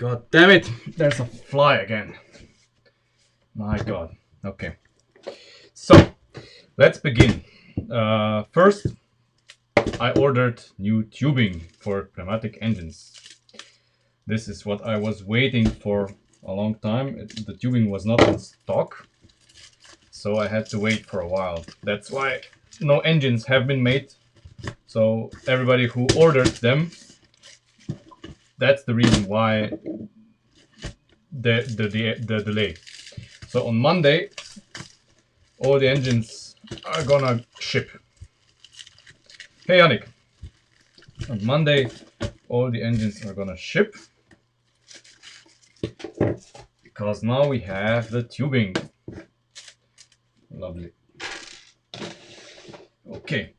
God damn it! There's a fly again. My God. Okay. So, let's begin. First, I ordered new tubing for pneumatic engines. This is what I was waiting for a long time. The tubing was not in stock, so I had to wait for a while. That's why no engines have been made. So everybody who ordered them, that's the reason why the delay. So on Monday, all the engines are gonna ship. Hey Yannick, on Monday, all the engines are gonna ship because now we have the tubing. Lovely. Okay,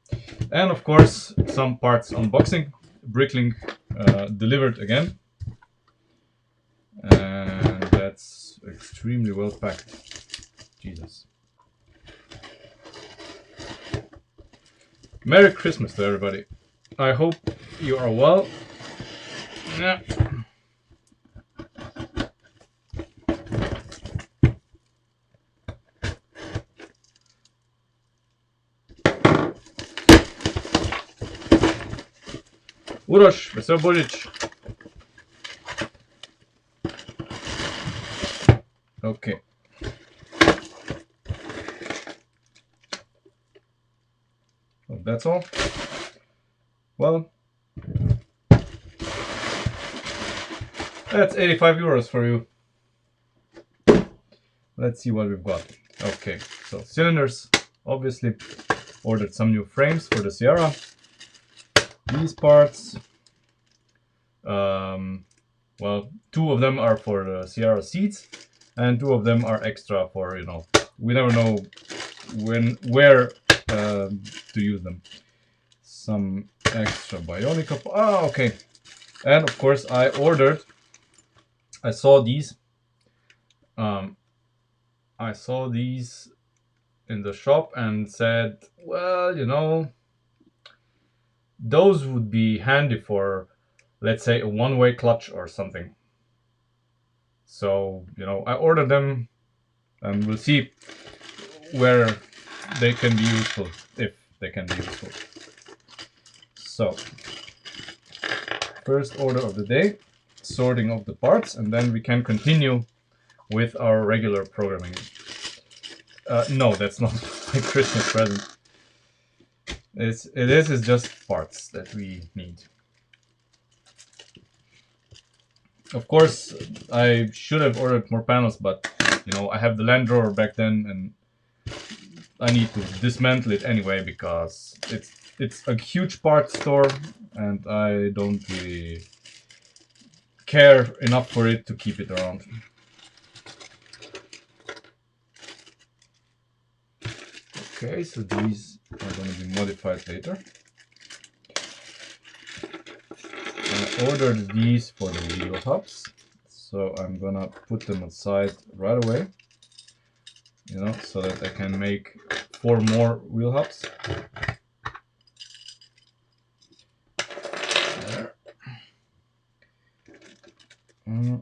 and of course some parts unboxing. Bricklink delivered again, and that's extremely well packed. Jesus. Merry Christmas to everybody. I hope you are well. Yeah. Uroš, vesel Božič. Okay. Well, that's all. Well, that's 85 euros for you. Let's see what we've got. Okay, so cylinders, obviously. Ordered some new frames for the Sierra. These parts, well, 2 of them are for the Sierra seats, and 2 of them are extra for, you know, we never know where to use them. Some extra bionic. Oh, okay. And of course, I saw these. I saw these in the shop and said, well, you know, those would be handy for, let's say, a one-way clutch or something. So, you know, I ordered them and we'll see where they can be useful, if they can be useful. So, first order of the day, sorting of the parts, and then we can continue with our regular programming. No, that's not my Christmas present. It is just parts that we need. Of course, I should have ordered more panels, but you know, I have the Land Rover back then, and I need to dismantle it anyway because it's a huge part store, and I don't really care enough for it to keep it around. Okay, so these are going to be modified later. I ordered these for the wheel hubs, so I'm gonna put them aside right away, you know, so that I can make 4 more wheel hubs. There.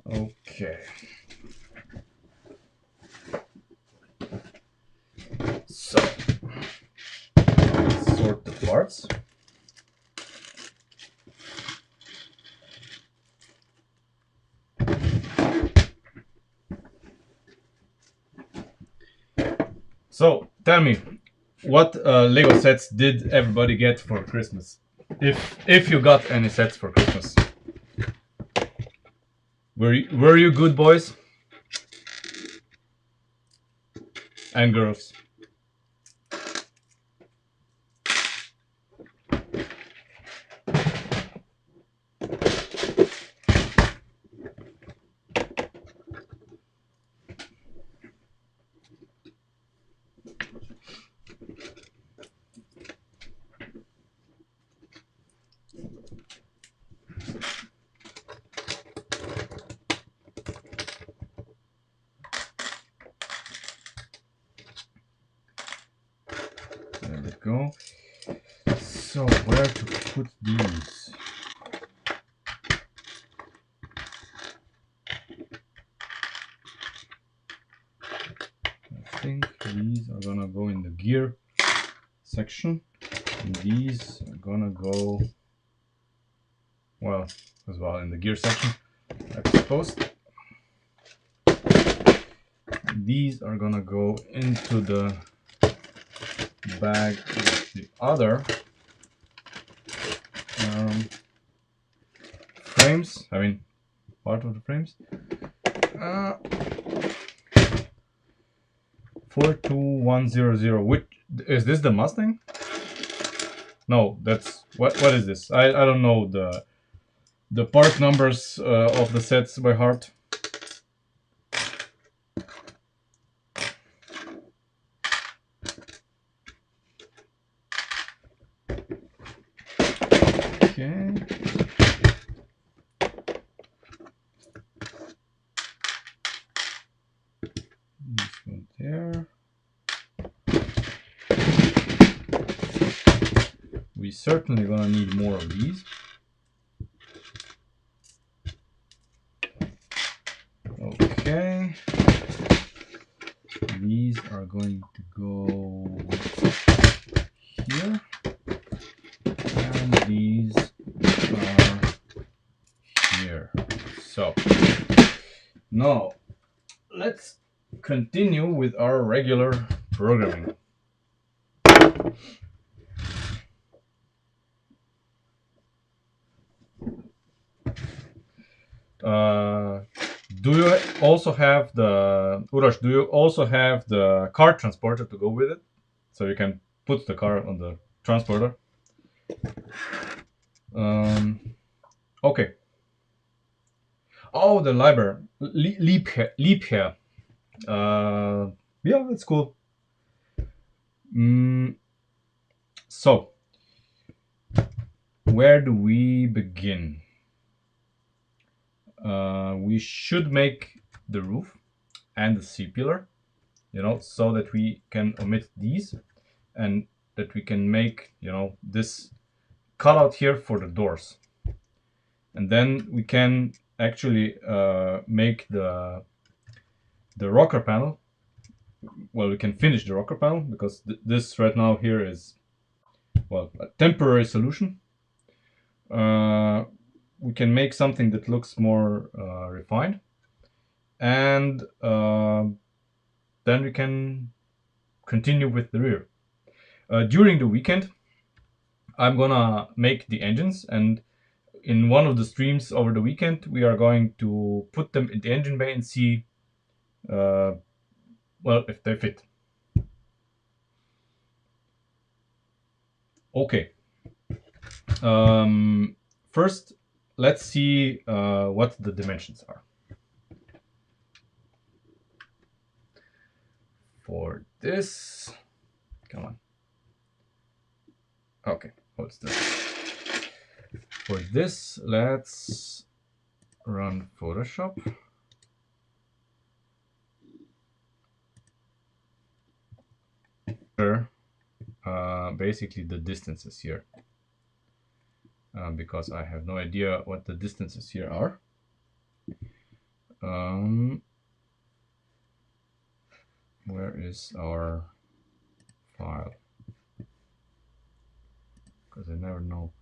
Okay. So, let's sort the parts. So, tell me, what Lego sets did everybody get for Christmas? If you got any sets for Christmas. Were you good boys? And girls? There we go. So where to put these? think these are gonna go in the gear section, and these are gonna go, well, as well in the gear section, I suppose. These are gonna go into the bag with the other frames, I mean part of the frames. 42100. Which is this, the Mustang? No, that's what is this? I don't know the part numbers of the sets by heart. Okay. This one there. We certainly gonna need more of these. Okay. These are going to go here. And these are here. So now let's continue with our regular programming. Do you also have the Urash? Do you also have the car transporter to go with it, so you can put the car on the transporter? Okay. Oh, the library leap here. Yeah, that's cool. So, where do we begin? We should make the roof and the C-pillar, you know, so that we can omit these, and that we can make, you know, this cutout here for the doors. And then we can actually make the rocker panel. Well, we can finish the rocker panel, because this right now here is, well, a temporary solution. We can make something that looks more refined, and then we can continue with the rear. During the weekend, I'm gonna make the engines, and in one of the streams over the weekend, we are going to put them in the engine bay and see, well, if they fit. Okay. First, let's see what the dimensions are. For this, come on. Okay, what's this? For this, let's run Photoshop. Basically the distances here, because I have no idea what the distances here are. Where is our file? Because I never know.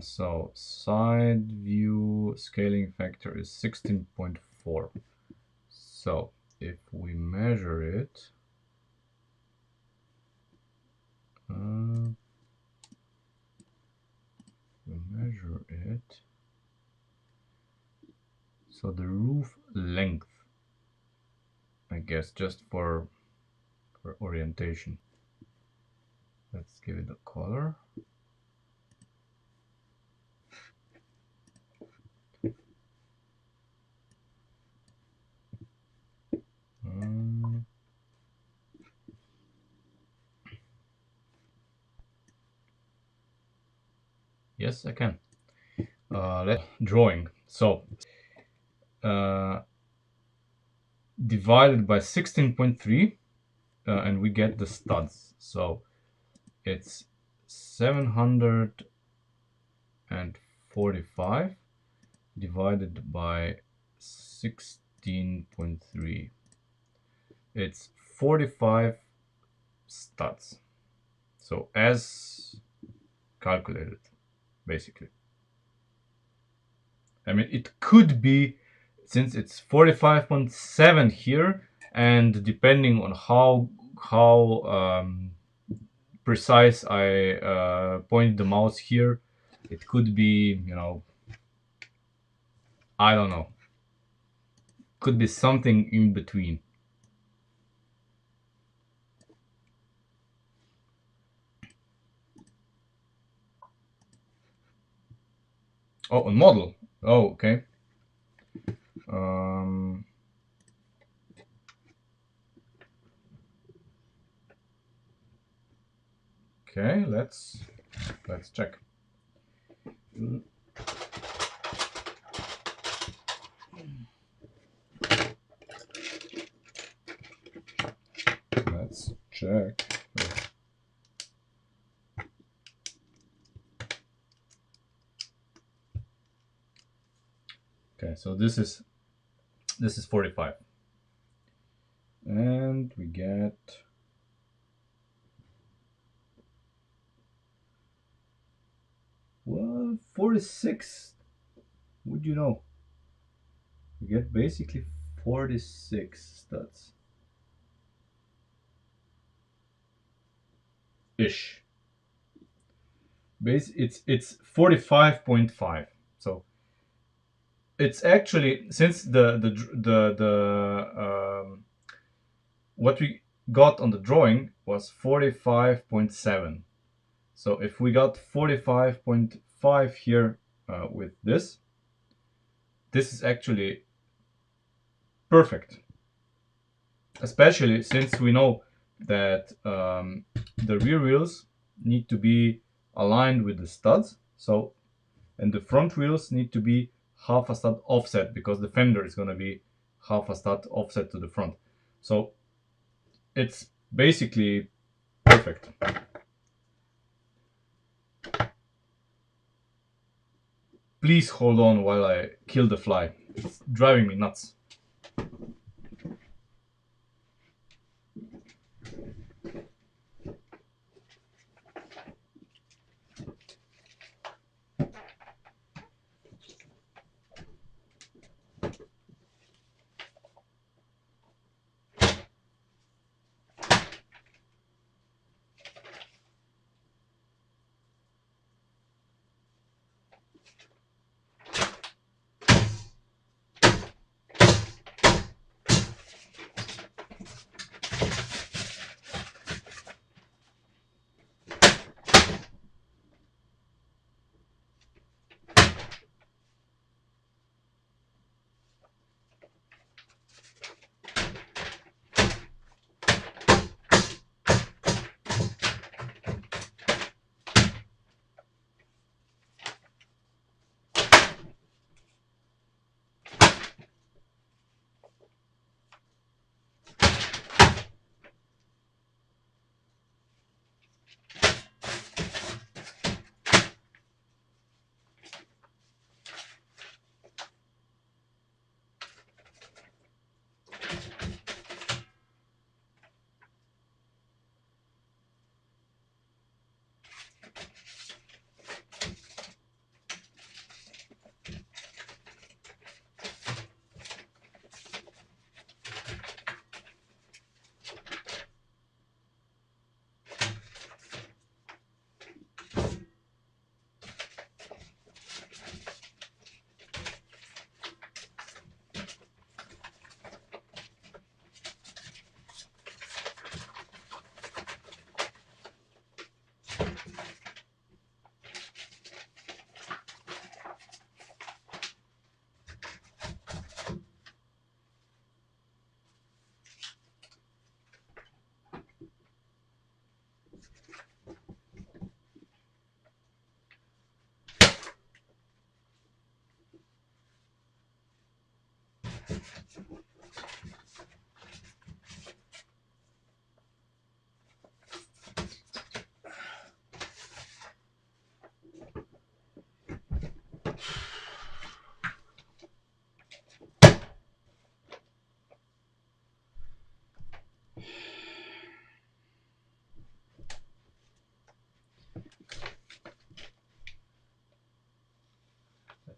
So side view scaling factor is 16.4. So if we measure it, so the roof length, I guess, just for orientation. Let's give it a color. Yes, I can. Let's drawing. So divided by 16.3, and we get the studs. So it's 745 divided by 16.3. It's 45 studs. So as calculated, basically. I mean, it could be, since it's 45.7 here, and depending on how precise I point the mouse here, it could be, you know, I don't know, could be something in between. Oh, on model. Oh, okay. Okay, let's check. Let's check. Okay, so this is 45, and we get 46. Would you know? We get basically 46 studs ish. It's 45.5. So it's actually, since what we got on the drawing was 45.7. So if we got 45.5 here with this is actually perfect. Especially since we know that the rear wheels need to be aligned with the studs. So, and the front wheels need to be half a stud offset, because the fender is going to be half a stud offset to the front. So it's basically perfect. Please hold on while I kill the fly. It's driving me nuts.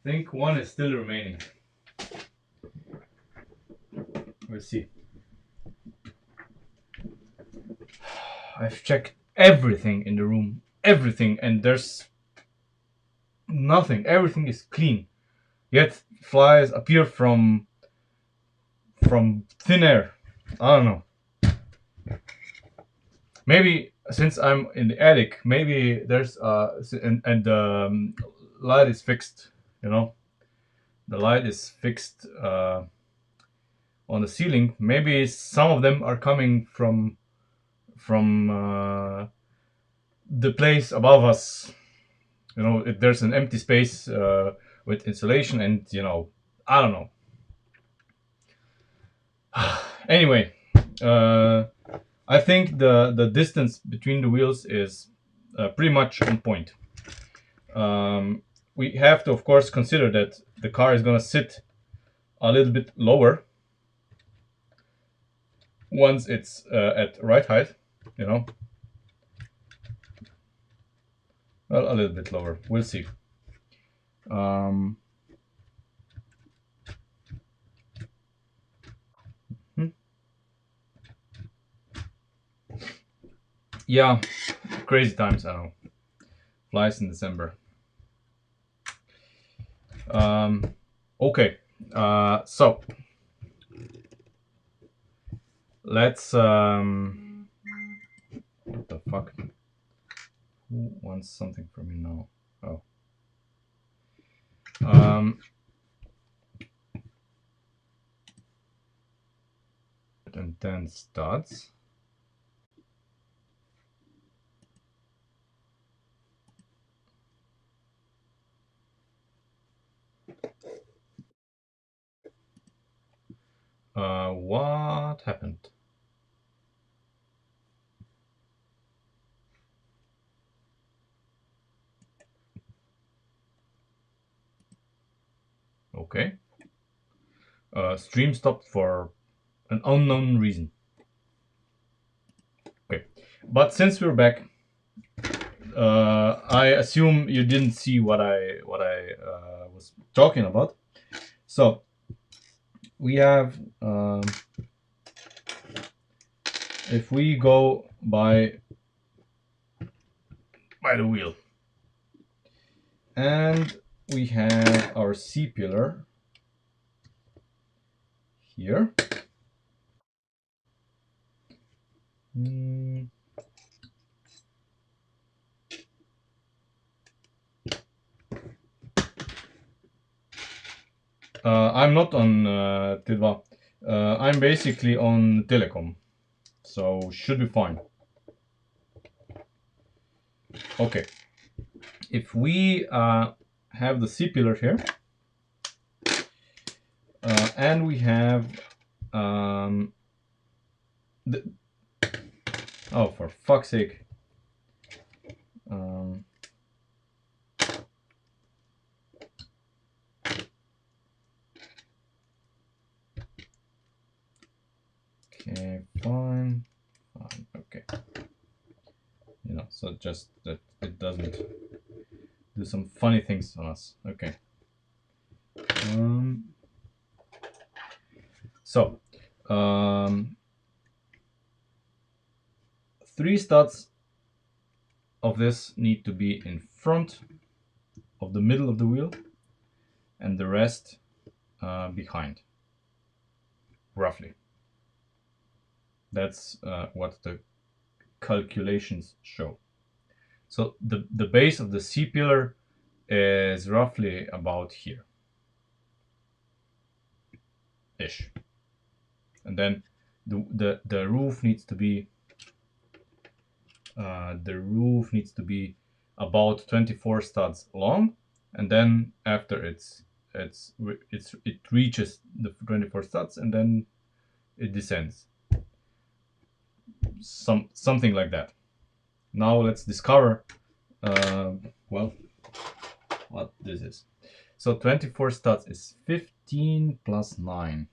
think one is still remaining. We'll see. I've checked everything in the room, everything, and there's nothing. Everything is clean. Yet flies appear from thin air. I don't know. Maybe since I'm in the attic, maybe there's and the light is fixed. You know, the light is fixed on the ceiling. Maybe some of them are coming from the place above us. You know, if there's an empty space with insulation, and you know, I don't know. Anyway, I think the distance between the wheels is pretty much on point. We have to, of course, consider that the car is gonna sit a little bit lower once it's at right height. You know, well, a little bit lower. We'll see. Um, yeah, crazy times. I know. Flies in December. Okay, so let's. What the fuck? Who wants something from me now? Oh. And then studs. What happened? Okay. Stream stopped for an unknown reason. Okay, but since we're back, I assume you didn't see what I was talking about. So we have, if we go by the wheel, and we have our C pillar here. I'm not on Tilva. I'm basically on Telecom, so should be fine. Okay, if we have the C pillar here, and we have oh, for fuck's sake. Okay, fine. Okay. You know, so just that it doesn't do some funny things on us. Okay. So, 3 studs of this need to be in front of the middle of the wheel, and the rest behind, roughly. That's what the calculations show. So the base of the C pillar is roughly about here ish, and then the roof needs to be about 24 studs long, and then after it reaches the 24 studs, and then it descends, something like that. Now let's discover well, what this is. So 24 studs is 15 plus 9.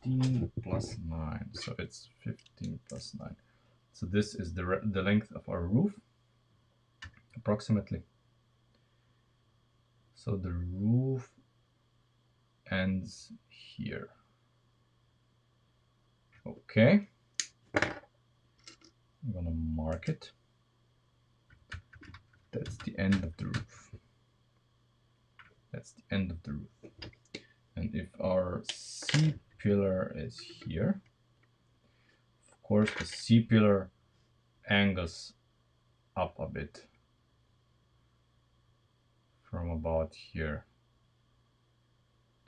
15 plus 9. So it's 15 plus 9. So this is the length of our roof, approximately. So the roof ends here. Okay. I'm gonna mark it. That's the end of the roof. That's the end of the roof. And if our C pillar is here, of course the C pillar angles up a bit from about here.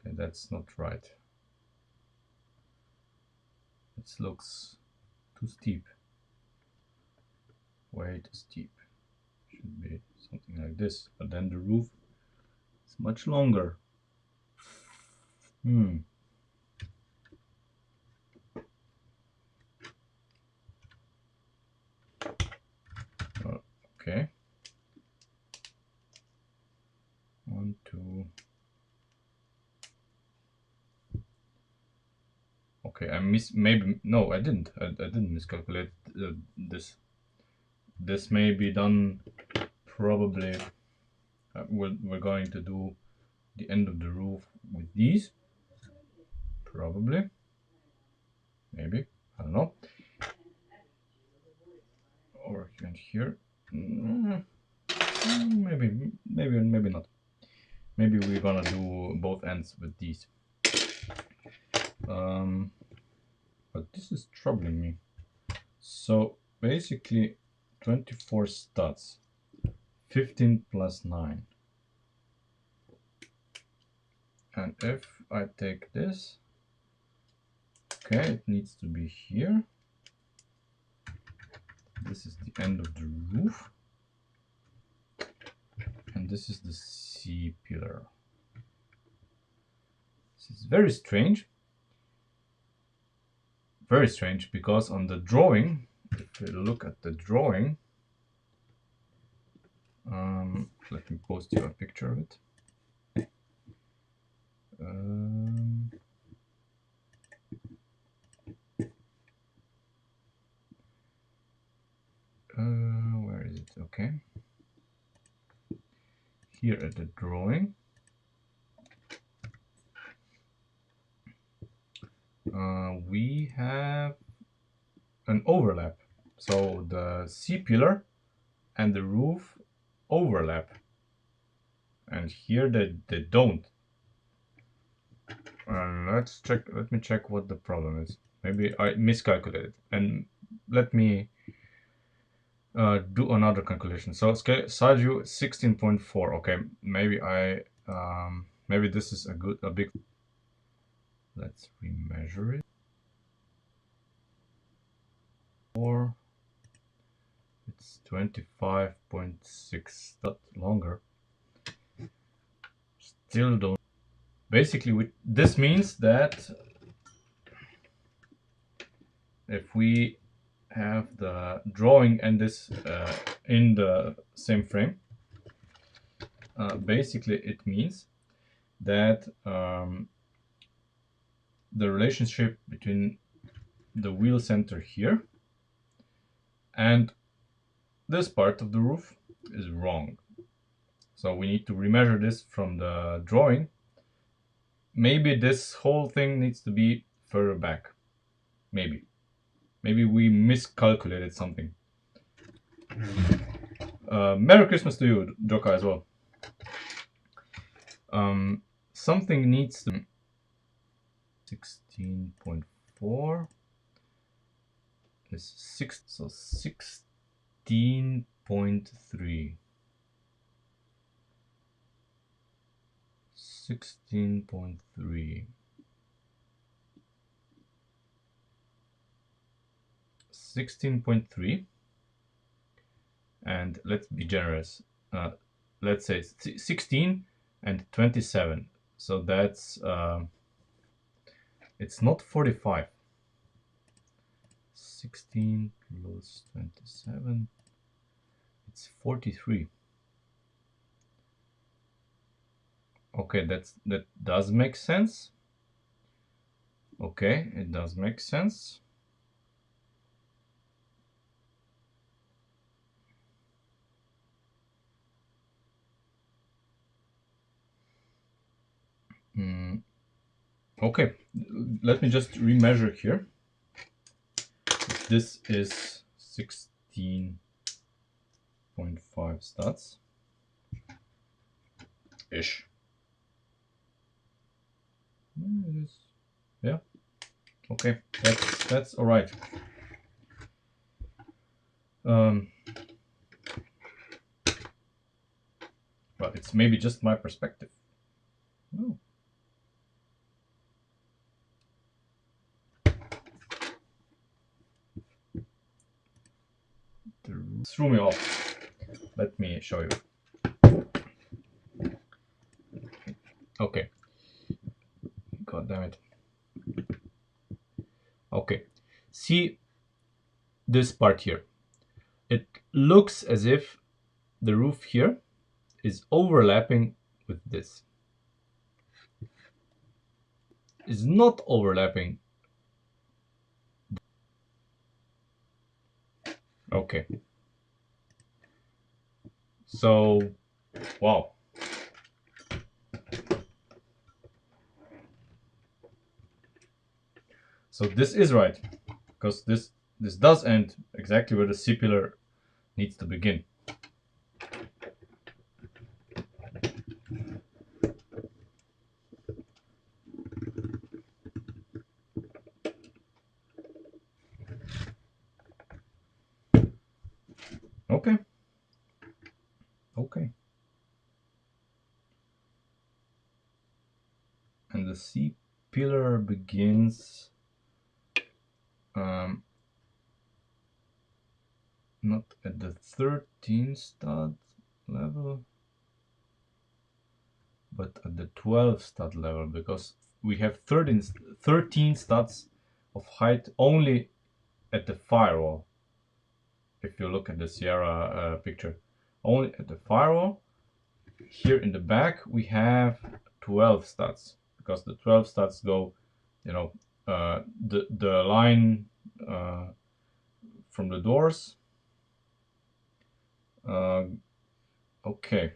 Okay, that's not right. It looks too steep. Way too steep. Should be something like this, but then the roof is much longer. Okay. 1, 2. Okay, I maybe no, I didn't. I didn't miscalculate this. This may be done probably. We're going to do the end of the roof with these. Probably. Maybe. I don't know. Or here. Maybe not. Maybe we're gonna do both ends with these. But this is troubling me. So basically 24 studs, 15 plus 9. And if I take this, okay, it needs to be here. This is the end of the roof. And this is the C pillar. This is very strange. Very strange, because on the drawing, if we look at the drawing, let me post you a picture of it. Where is it? Okay. Here at the drawing, we have an overlap. So the C pillar and the roof overlap. And here they don't. Let's check. Let me check what the problem is. Maybe I miscalculated. And let me do another calculation. So side view 16.4. Okay, maybe maybe this is a big. Let's remeasure it. Or it's 25.6. That longer. Still don't. Basically, this means that if we have the drawing and this in the same frame, basically it means that the relationship between the wheel center here and this part of the roof is wrong. So we need to remeasure this from the drawing. Maybe this whole thing needs to be further back. Maybe we miscalculated something. Merry Christmas to you, Joka, as well. Something needs to 16.4 is 6, so 16.3. 16.3. 16.3, and let's be generous. Let's say 16 and 27. So that's it's not 45. 16 plus 27. It's 43. Okay, that does make sense. Okay, it does make sense. Okay, let me just remeasure here. This is 16.5 studs ish. Yeah. Okay, that's all right. But it's maybe just my perspective. Oh. Threw me off. Let me show you. Okay. God damn it. Okay. See this part here. It looks as if the roof here is overlapping with this. It's not overlapping. Okay. So, wow. So this is right, because this does end exactly where the C-pillar needs to begin. Okay. Okay. And the C-pillar begins not at the 13 stud level, but at the 12 stud level, because we have 13 studs of height only at the firewall. If you look at the Sierra picture, only at the firewall. Here in the back we have 12 studs, because the 12 studs go, you know, the line from the doors. Okay.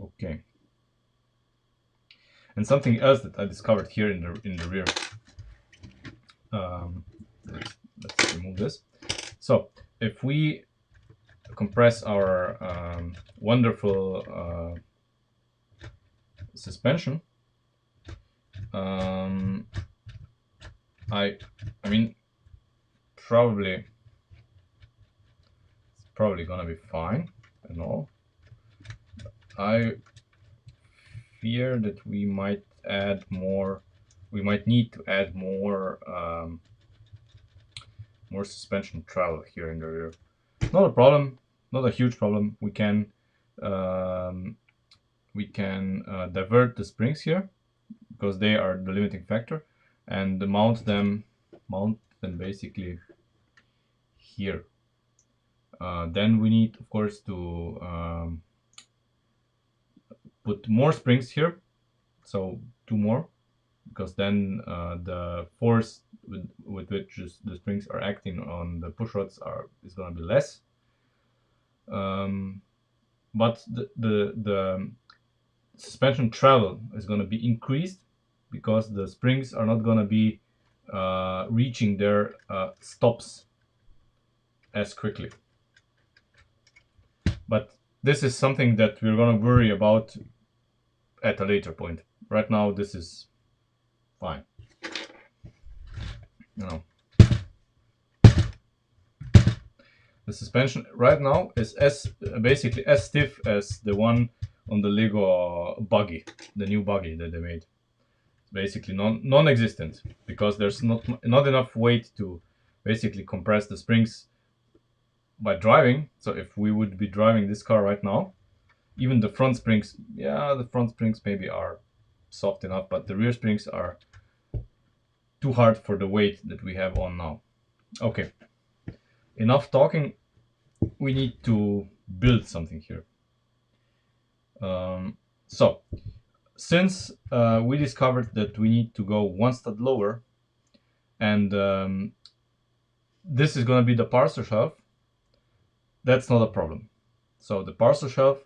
Okay. And something else that I discovered here in the rear. Let's remove this. So if we compress our wonderful suspension, I mean, probably it's probably gonna be fine and all. I fear that we might add more. We might need to add more more suspension travel here in the rear. Not a problem, not a huge problem. We can divert the springs here, because they are the limiting factor, and mount them basically here. Then we need, of course, to put more springs here, so 2 more, because then the force with which the springs are acting on the push rods is going to be less. But the suspension travel is going to be increased, because the springs are not going to be reaching their stops as quickly. But this is something that we're going to worry about at a later point. Right now, this is fine. You know, the suspension right now is basically as stiff as the one on the Lego buggy, the new buggy that they made. Basically non-existent, because there's not enough weight to basically compress the springs by driving. So if we would be driving this car right now, even the front springs, yeah, the front springs maybe are soft enough, but the rear springs are too hard for the weight that we have on now. Okay, enough talking. We need to build something here. So since we discovered that we need to go 1 stud lower, and this is going to be the parser shelf, that's not a problem. So the parcel shelf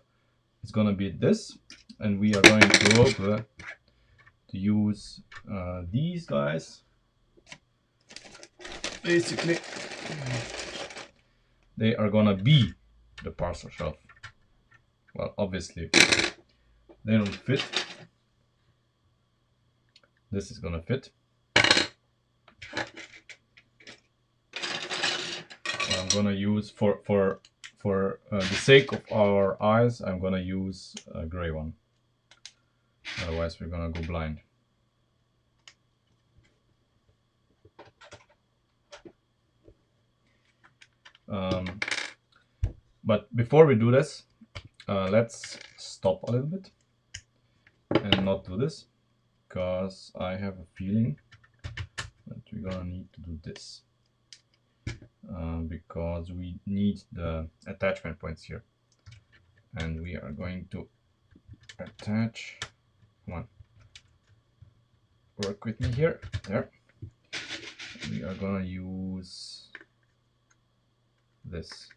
is gonna be this, and we are going to use these guys. Basically, they are gonna be the parcel shelf. Well, obviously, they don't fit. This is gonna fit. I'm gonna use for the sake of our eyes, I'm gonna use a gray one. Otherwise, we're gonna go blind. But before we do this, let's stop a little bit and not do this, because I have a feeling that we're gonna need to do this, because we need the attachment points here, and we are going to attach. Come on, work with me here. There. We are gonna use this.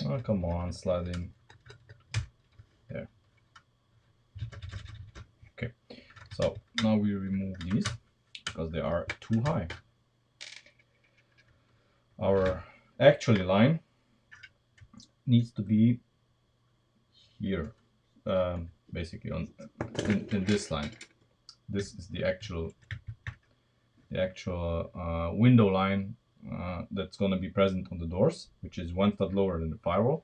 Oh, come on, slide in. There. Okay, so now we remove these because they are too high. Our actual line needs to be here, basically in this line. This is the actual window line that's going to be present on the doors, which is one stud lower than the firewall.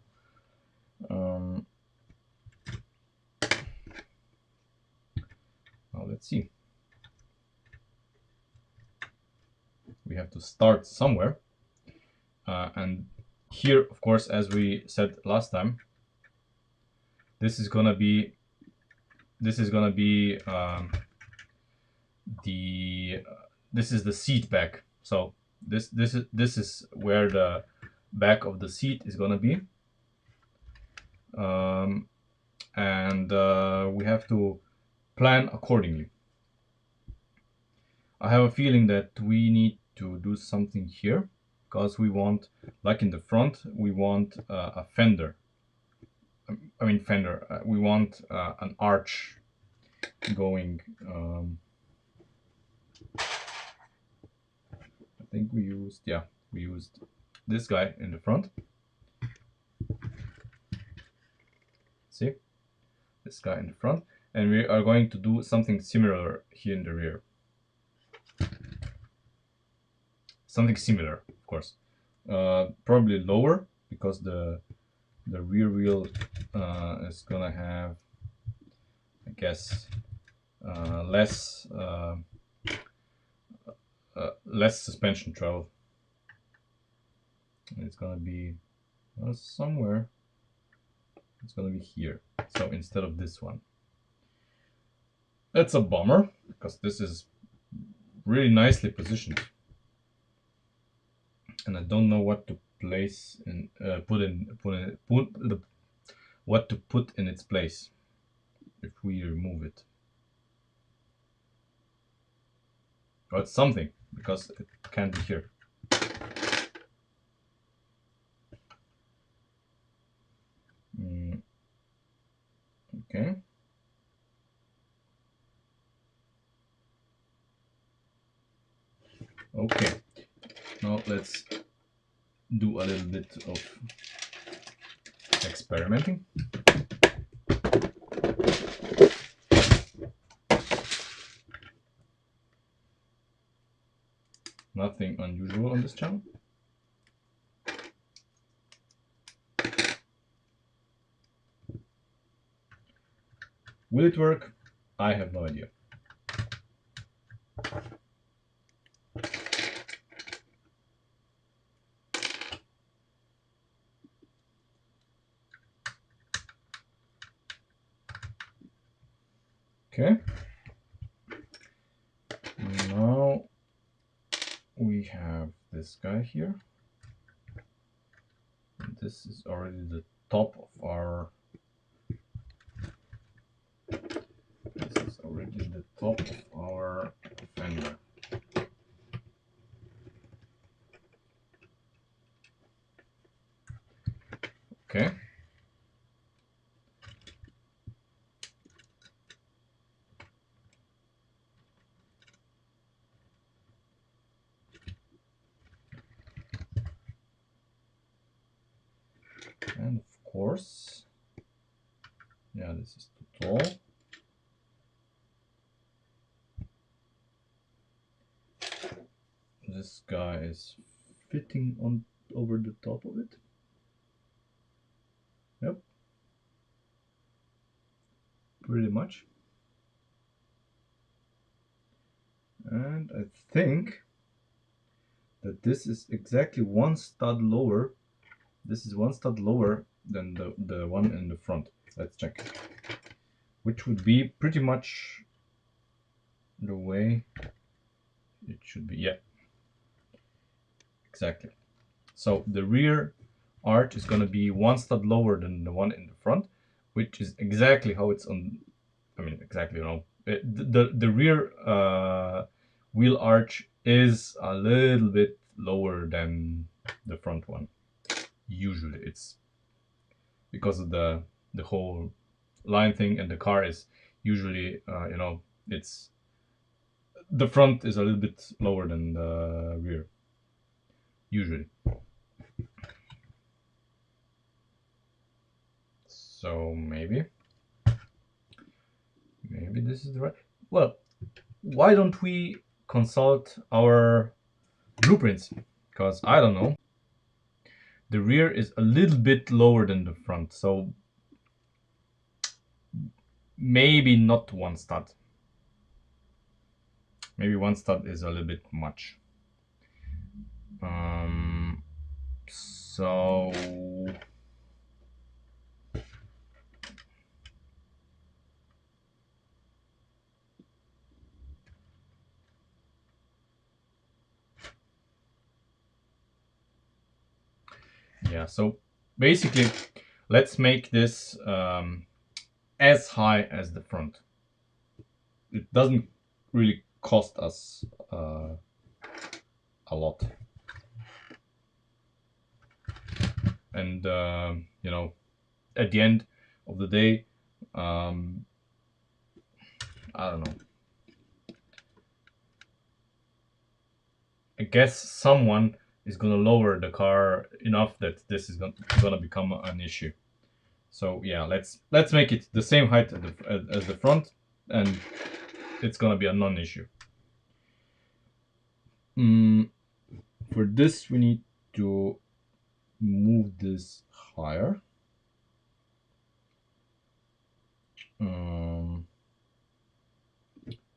Now let's see. We have to start somewhere, and here, of course, as we said last time, this is gonna be this is the seat back. So this is where the back of the seat is gonna be, and we have to plan accordingly. I have a feeling that we need to do something here, because we want, like in the front, we want a fender. I mean fender. We want an arch going. I think we used this guy in the front. See, this guy in the front, and we are going to do something similar here in the rear. Something similar, of course. Probably lower, because the rear wheel is gonna have, I guess, less suspension travel. It's gonna be somewhere. It's gonna be here. So instead of this one, that's a bummer, because this is really nicely positioned, and I don't know what to place and what to put in its place if we remove it. Well, it's something, because it can't be here. Okay. Okay. Now let's do a little bit of experimenting. Nothing unusual on this channel. Will it work? I have no idea. Okay. Now we have this guy here. This is already the top of our. This is already the top of our fender. Okay. And of course, yeah, this is too tall. This guy is fitting on over the top of it. Yep. Pretty much. And I think that this is exactly one stud lower. This is one stud lower than the one in the front. Let's check. Which would be pretty much the way it should be. Yeah, exactly. So the rear arch is going to be one stud lower than the one in the front, which is exactly how it's on. I mean, exactly, you know. The rear wheel arch is a little bit lower than the front one. Usually, it's because of the whole line thing, and the car is usually, you know, it's the front is a little bit lower than the rear. Usually. So maybe this is the right. Well, why don't we consult our blueprints? Because I don't know. The rear is a little bit lower than the front, so maybe not one stud. Maybe one stud is a little bit much. So yeah, so basically, let's make this as high as the front. It doesn't really cost us a lot. And you know, at the end of the day, I don't know. I guess someone is gonna lower the car enough that this is gonna become an issue. So yeah, let's make it the same height as the front, and it's gonna be a non-issue. For this, we need to move this higher.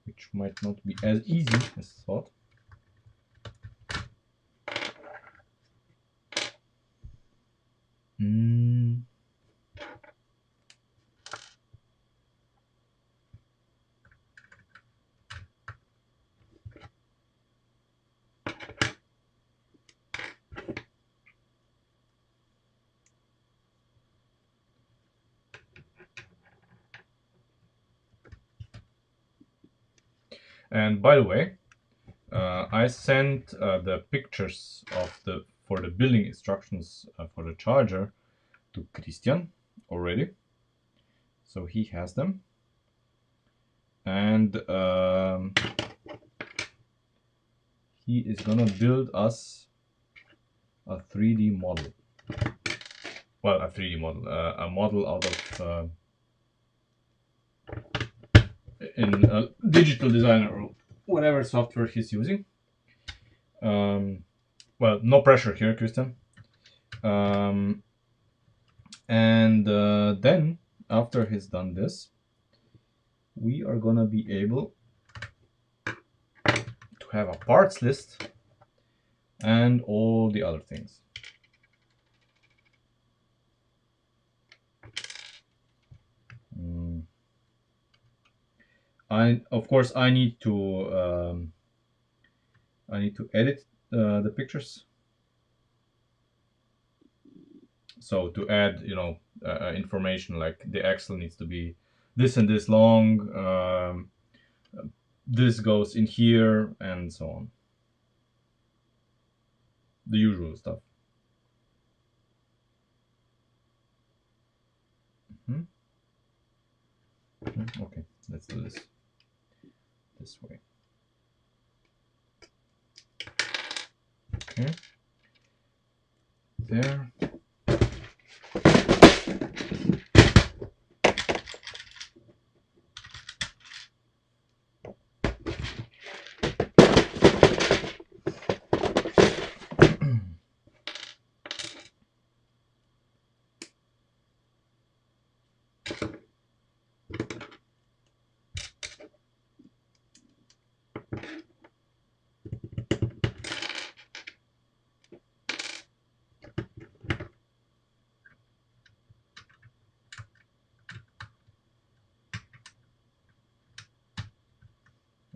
Which might not be as easy as thought. And by the way, I sent the pictures of for the building instructions for the charger to Christian already, so he has them, and he is gonna build us a 3D model. Well, a 3D model, a model out of in a digital designer or whatever software he's using. Well, no pressure here, Christian. And then after he's done this, we are gonna be able to have a parts list and all the other things. of course I need to edit the pictures. So to add, information like the axle needs to be this and this long, this goes in here, and so on. The usual stuff. Okay, let's do this way. Okay. There.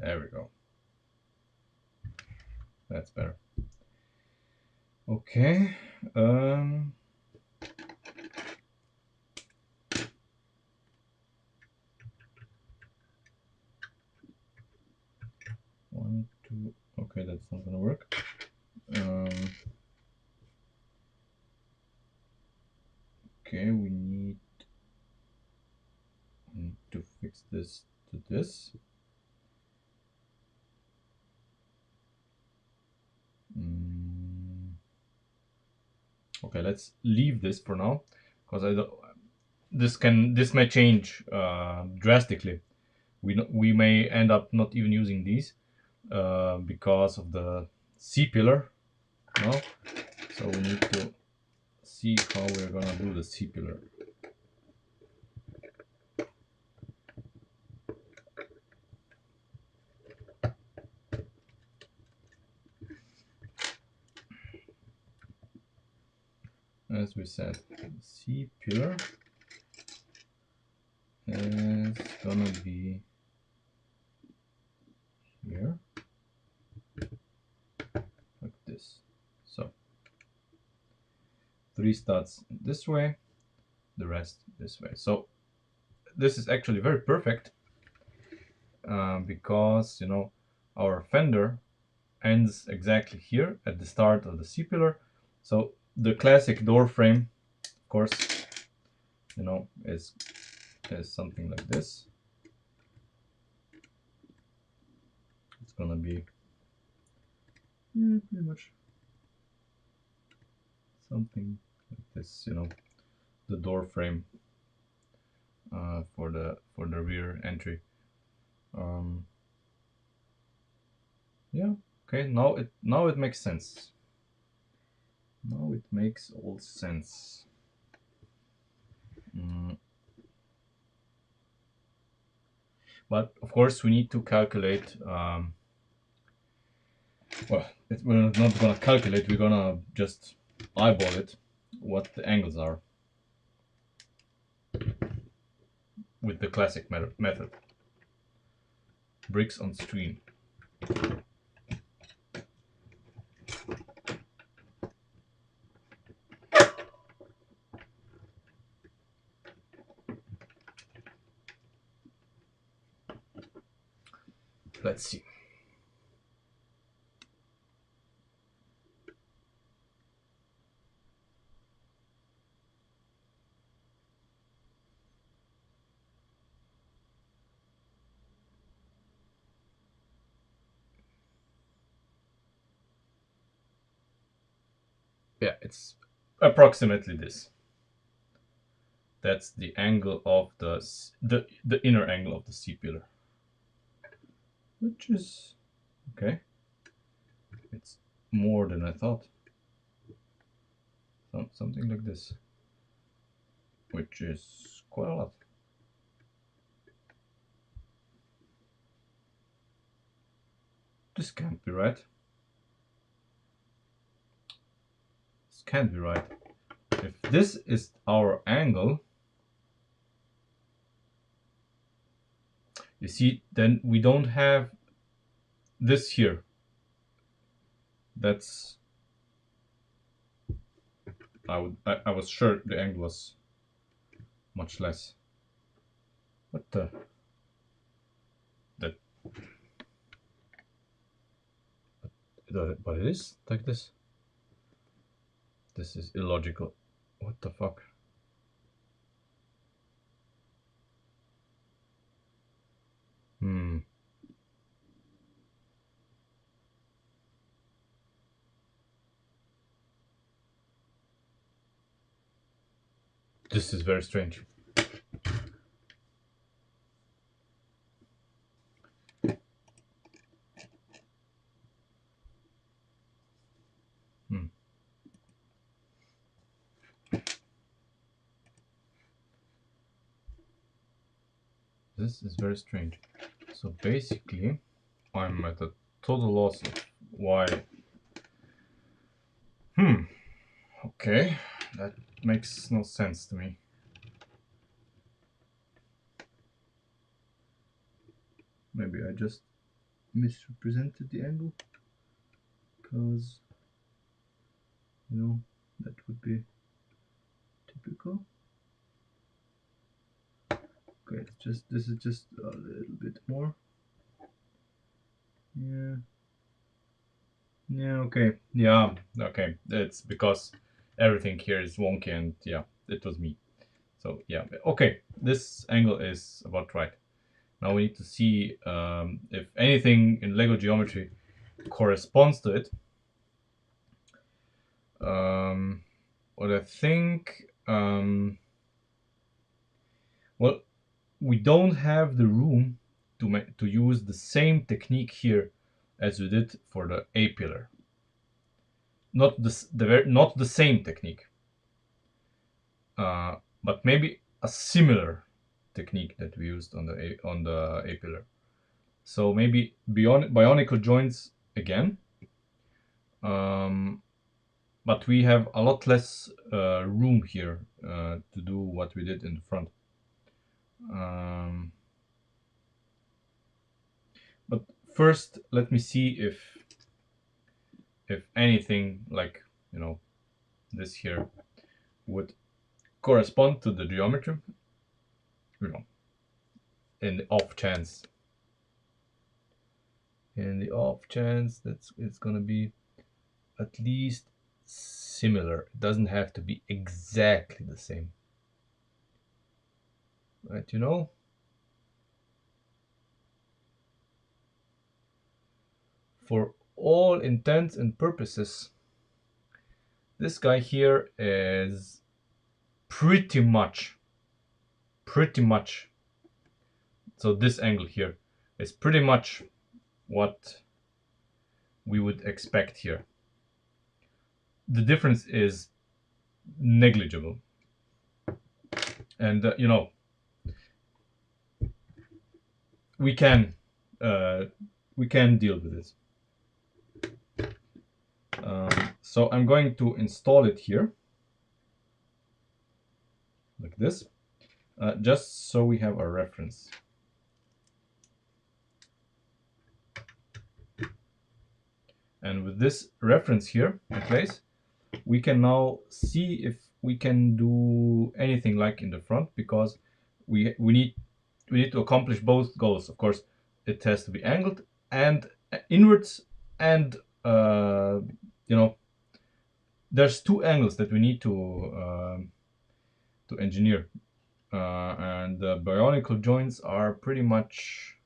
There we go. That's better. Okay. One, two. Okay, that's not gonna work. Okay, we need to fix this to this. Okay, let's leave this for now, because I don't. This may change drastically. We may end up not even using these because of the C pillar. No, so we need to see how we're gonna do the C pillar. As we said, the C pillar is gonna be here, like this. So 3 studs this way, the rest this way. So this is actually very perfect because our fender ends exactly here at the start of the C pillar. So the classic door frame, of course, is something like this. It's gonna be pretty much something like this, the door frame for the rear entry. Yeah. Okay. Now it makes sense. Now it makes all sense. But of course we need to calculate. Well, we're not gonna calculate. We're gonna just eyeball it, what the angles are, with the classic method. Bricks on screen. Let's see. Yeah, it's approximately this. That's the angle of the inner angle of the C pillar, which is okay. It's more than I thought. Something like this, which is quite a lot. This can't be right. This can't be right. If this is our angle, You see, then we don't have this here. That's I was sure the angle was much less. What the? That. But it is like this. This is illogical. What the fuck? Hmm. This is very strange. Hmm. This is very strange. So basically, I'm at a total loss of why. Okay, that makes no sense to me. Maybe I just misrepresented the angle, because, you know, that would be typical. Okay, it's just, this is just a little bit more. Yeah. Yeah, okay. Yeah, okay. It's because everything here is wonky, and yeah, it was me. So yeah, okay. This angle is about right. Now we need to see if anything in Lego geometry corresponds to it. What I think, well, we don't have the room to use the same technique here as we did for the A pillar. Not not the same technique, but maybe a similar technique that we used on the A pillar. So maybe bionicle joints again, but we have a lot less room here to do what we did in the front. But first, let me see if anything like, you know, this here would correspond to the geometry, you know, in the off chance. In the off chance that it's gonna be at least similar. It doesn't have to be exactly the same. Right, you know? For all intents and purposes, this guy here is pretty much, so this angle here is pretty much what we would expect here. The difference is negligible. And, you know, we can deal with this. So I'm going to install it here, like this, just so we have a reference. And with this reference here in place, we can now see if we can do anything like in the front, because we need to accomplish both goals. Of course, it has to be angled and inwards, and you know, there's two angles that we need to engineer, and the bionicle joints are pretty much.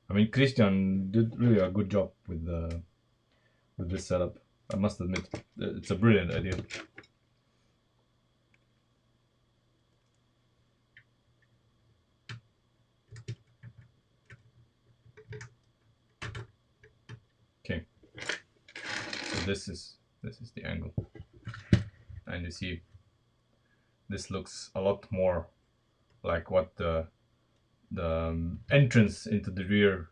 I mean, Christian did really a good job with this setup. I must admit, it's a brilliant idea. Okay, so this is the angle, and you see, this looks a lot more like what the entrance into the rear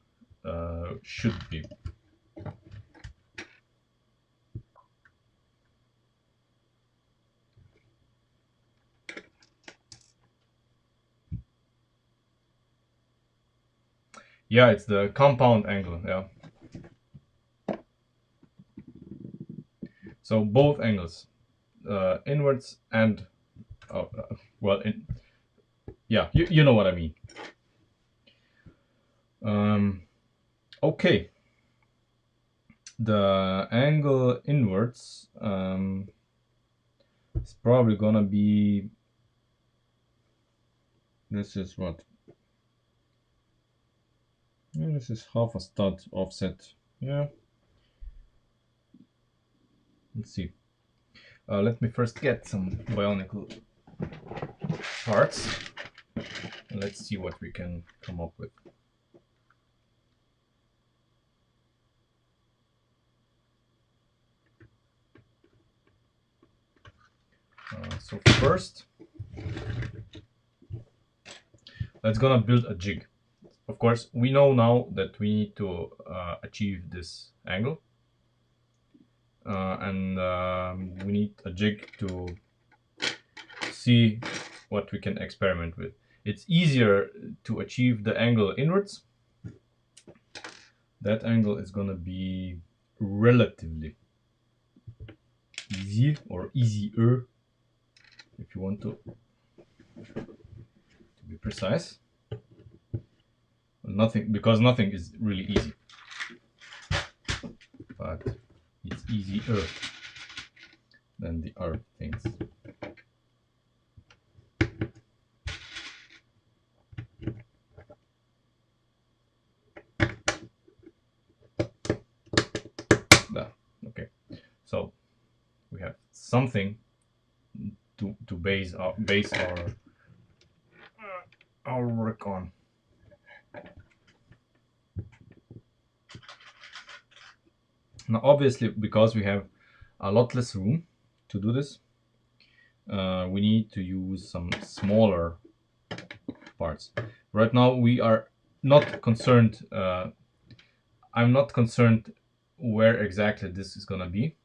should be. Yeah, it's the compound angle. Yeah. So both angles, inwards and well, yeah, you know what I mean. Okay, the angle inwards is probably gonna be, this is what? Yeah, this is half a stud offset. Yeah. Let's see. Let me first get some bionicle parts. Let's see what we can come up with. So first, let's gonna build a jig. Of course, we know now that we need to achieve this angle. And we need a jig to see what we can experiment with. It's easier to achieve the angle inwards. That angle is gonna be relatively easy, or easier if you want to be precise. Nothing, because nothing is really easy, but it's easier than the other things. Okay, so we have something to base our work on. Now, obviously, because we have a lot less room to do this, we need to use some smaller parts. Right now, we are not concerned. I'm not concerned where exactly this is gonna be,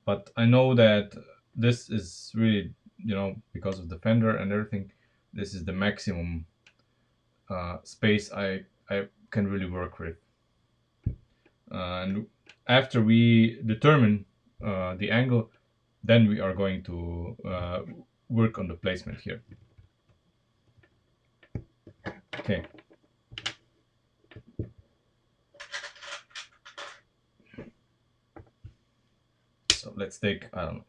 but I know that this is really, because of the fender and everything, this is the maximum space I can really work with. And after we determine the angle, then we are going to work on the placement here. Okay. So let's take, I don't know.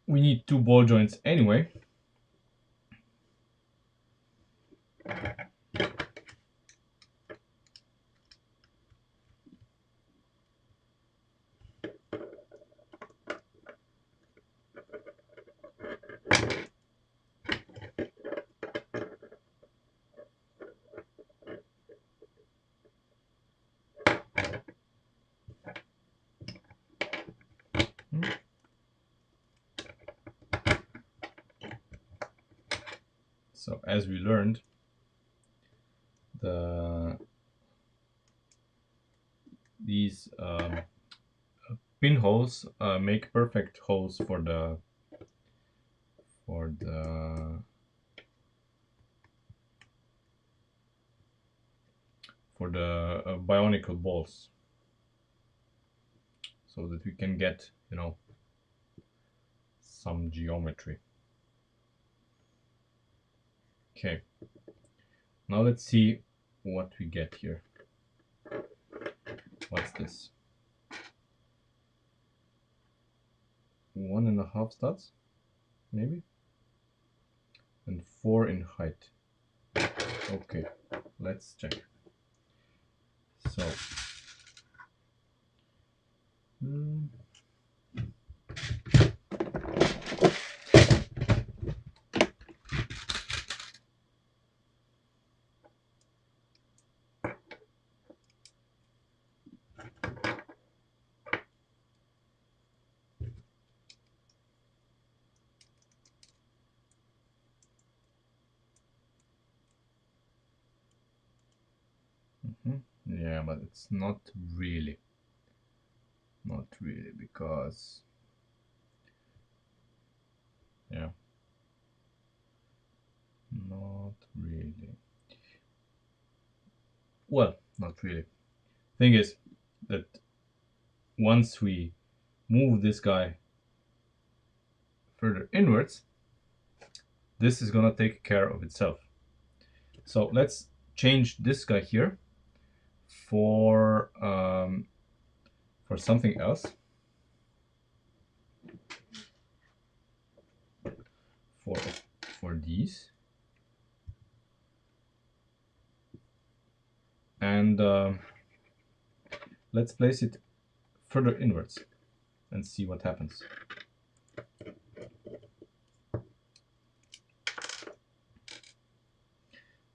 We need 2 ball joints anyway. So as we learned, these pinholes make perfect holes for the bionicle balls, so that we can get, some geometry. Okay, now let's see what we get here. What's this? 1.5 studs, maybe, and 4 in height. Okay, let's check. So yeah, but it's not really, because Not really. Well, not really. Thing is that once we move this guy further inwards, this is gonna take care of itself. So let's change this guy here for something else. For these, and let's place it further inwards and see what happens.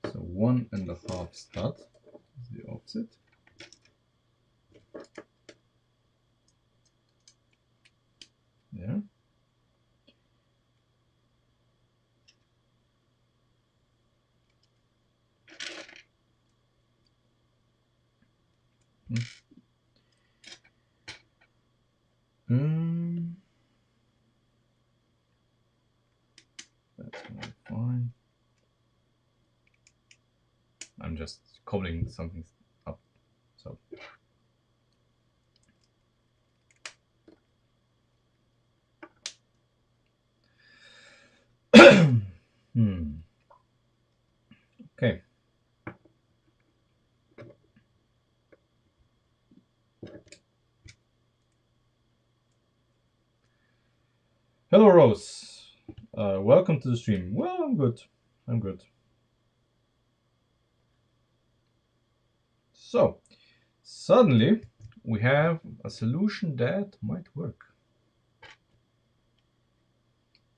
So 1.5 stud is the opposite. There. That's gonna be fine. I'm just cobbling something up. So okay. Hello, Rose. Welcome to the stream. Well, I'm good. I'm good. So, suddenly, we have a solution that might work.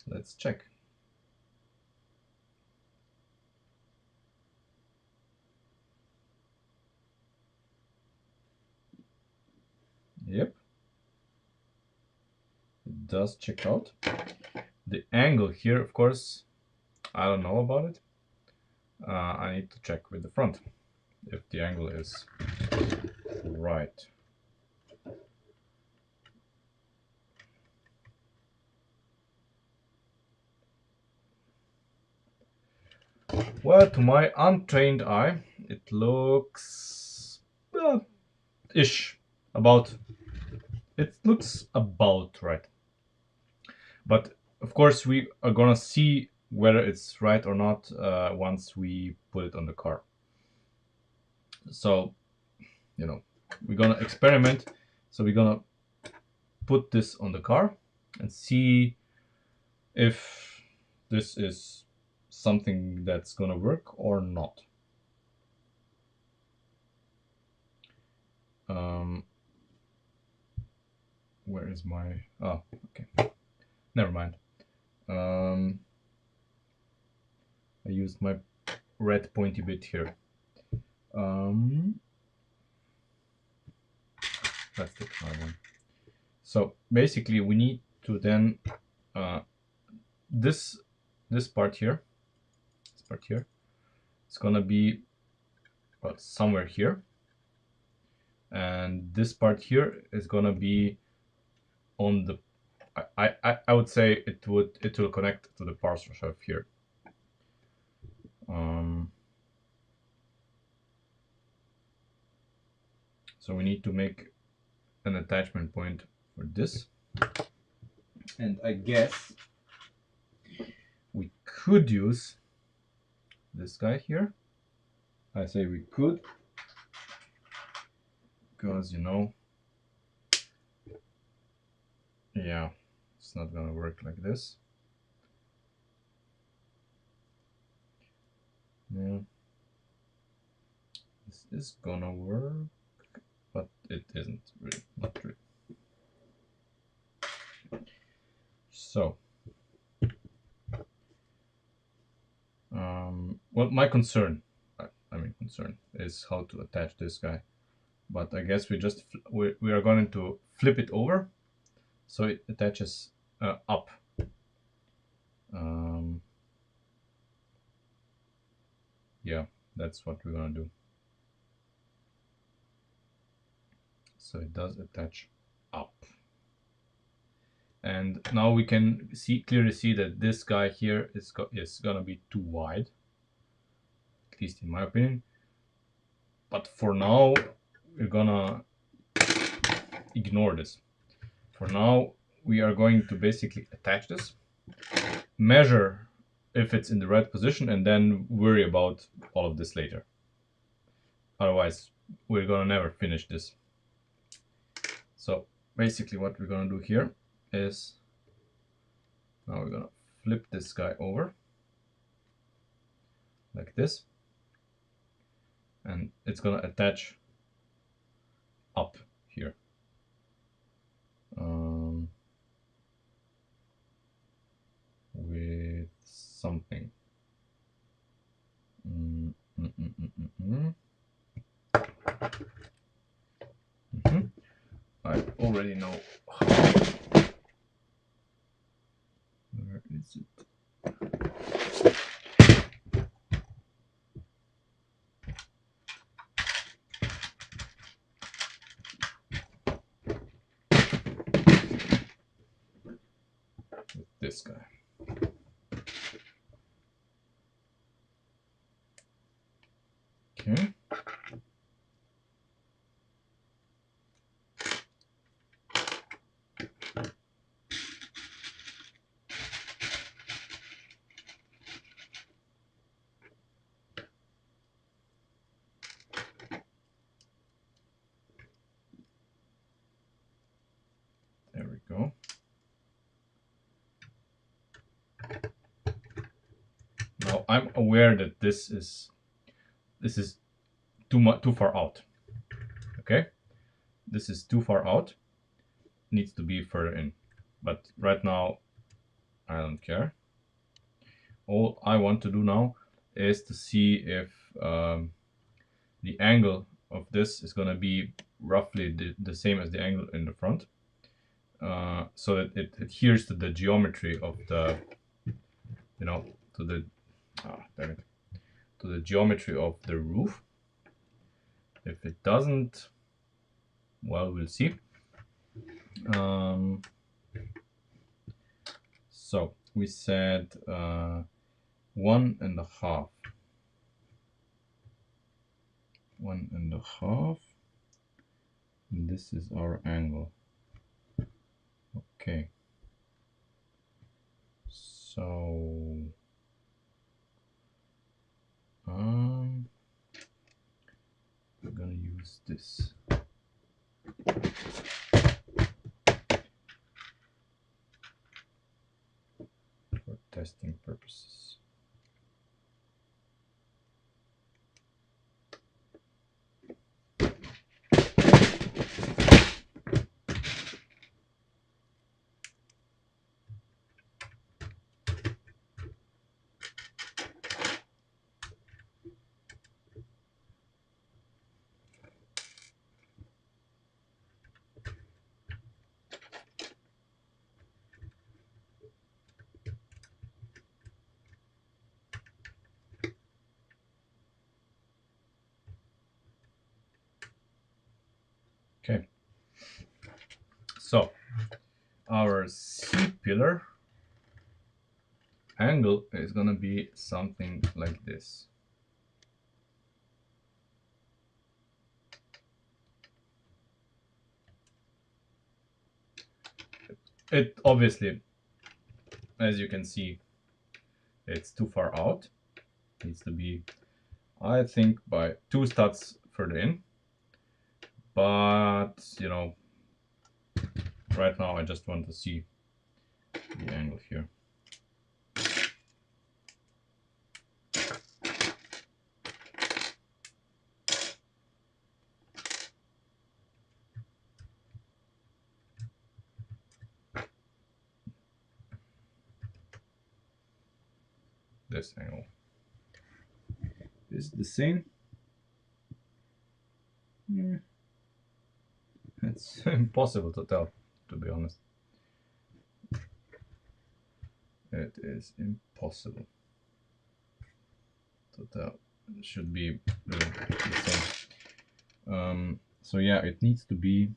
Let's check. Yep. It does check out. The angle here, of course, I don't know about it. I need to check with the front if the angle is right. Well, to my untrained eye, it looks ish about. It looks about right. But of course, we are gonna see whether it's right or not once we put it on the car. So, you know, we're gonna experiment. So we're gonna put this on the car and see if this is something that's gonna work or not. Where is my... Oh, okay. Never mind. I used my red pointy bit here. That's the one. So basically, we need to then this part here. This part here. It's gonna be somewhere here, and this part here is gonna be on the. I would say it will connect to the parser shelf here. So we need to make an attachment point for this, and I guess we could use this guy here. I say we could because, you know, yeah, it's not gonna work like this. Yeah, this is gonna work, but it isn't really, not really. So, well, my concern, concern is how to attach this guy. But I guess we are going to flip it over so it attaches up. Yeah, that's what we're gonna do. So it does attach up. And now we can clearly see that this guy here is gonna be too wide. at least in my opinion. But for now, we're gonna ignore this. For now, we are going to basically attach this, measure if it's in the right position, and then worry about all of this later. Otherwise, we're gonna never finish this. So basically what we're gonna do here is, now we're gonna flip this guy over like this, and it's gonna attach up here. With something. I already know how. Where is it? With this guy. Okay. There we go. Now I'm aware that this is too far out. Okay, this is too far out. Needs to be further in. But right now, I don't care. All I want to do now is to see if the angle of this is going to be roughly the same as the angle in the front, so that it adheres to the geometry of the, to the to the geometry of the roof. If it doesn't, well, we'll see. So we said 1.5. 1.5. And this is our angle. Okay. So we're gonna use this. For testing purposes. Okay, so our C-pillar angle is gonna be something like this. It obviously, as you can see, it's too far out. It needs to be, I think, by 2 studs further in. But right now I just want to see the angle here. This angle is the same. Yeah. It's impossible to tell, to be honest. It is impossible to tell. It should be really the same. So yeah, it needs to be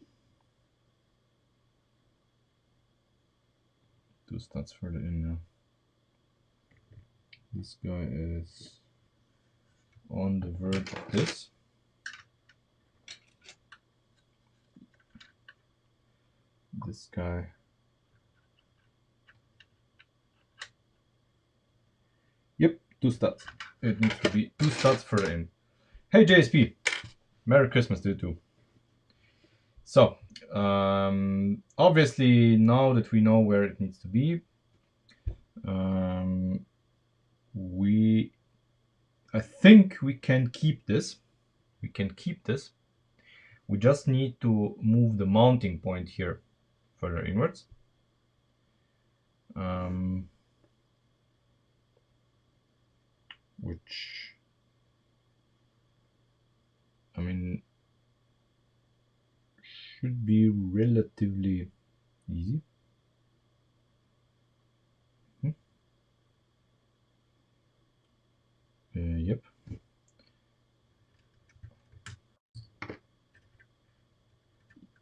2 studs further in now. This guy is on the verge of this. This guy. Yep, 2 studs. It needs to be 2 studs further in. Hey JSP, Merry Christmas to you too. So, obviously now that we know where it needs to be, I think we can keep this. We can keep this. We just need to move the mounting point here further inwards. Which, I mean, should be relatively easy. Yep.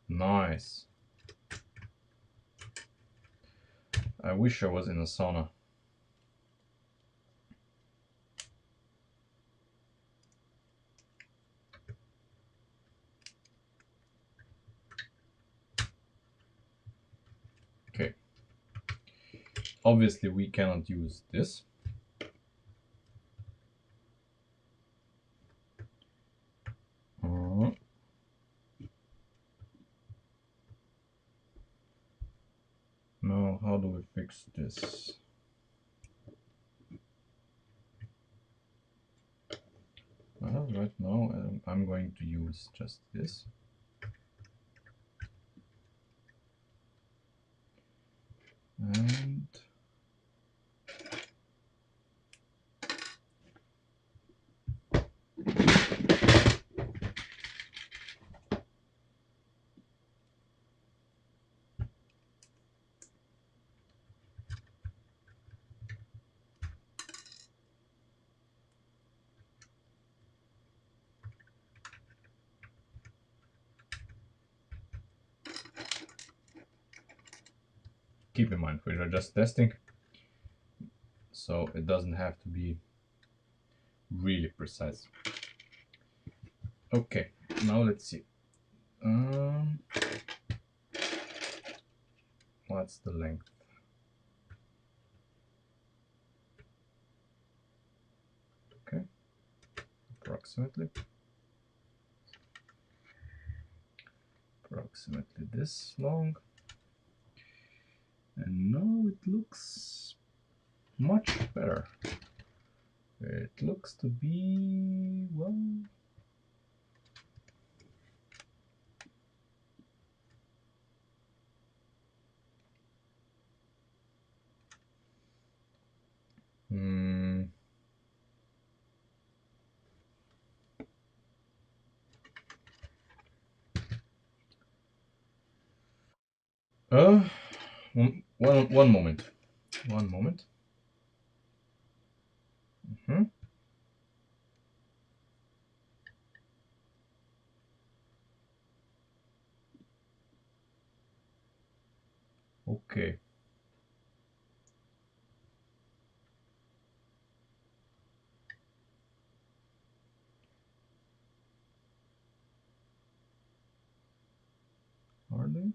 Nice. I wish I was in a sauna. Okay. Obviously, we cannot use this. Now, how do we fix this? Well, right now, I'm going to use just this. And keep in mind, we are just testing, so it doesn't have to be really precise. Okay, now let's see. What's the length? Okay, approximately this long. And now it looks much better. It looks to be, well, one moment. One moment. Okay. Are they?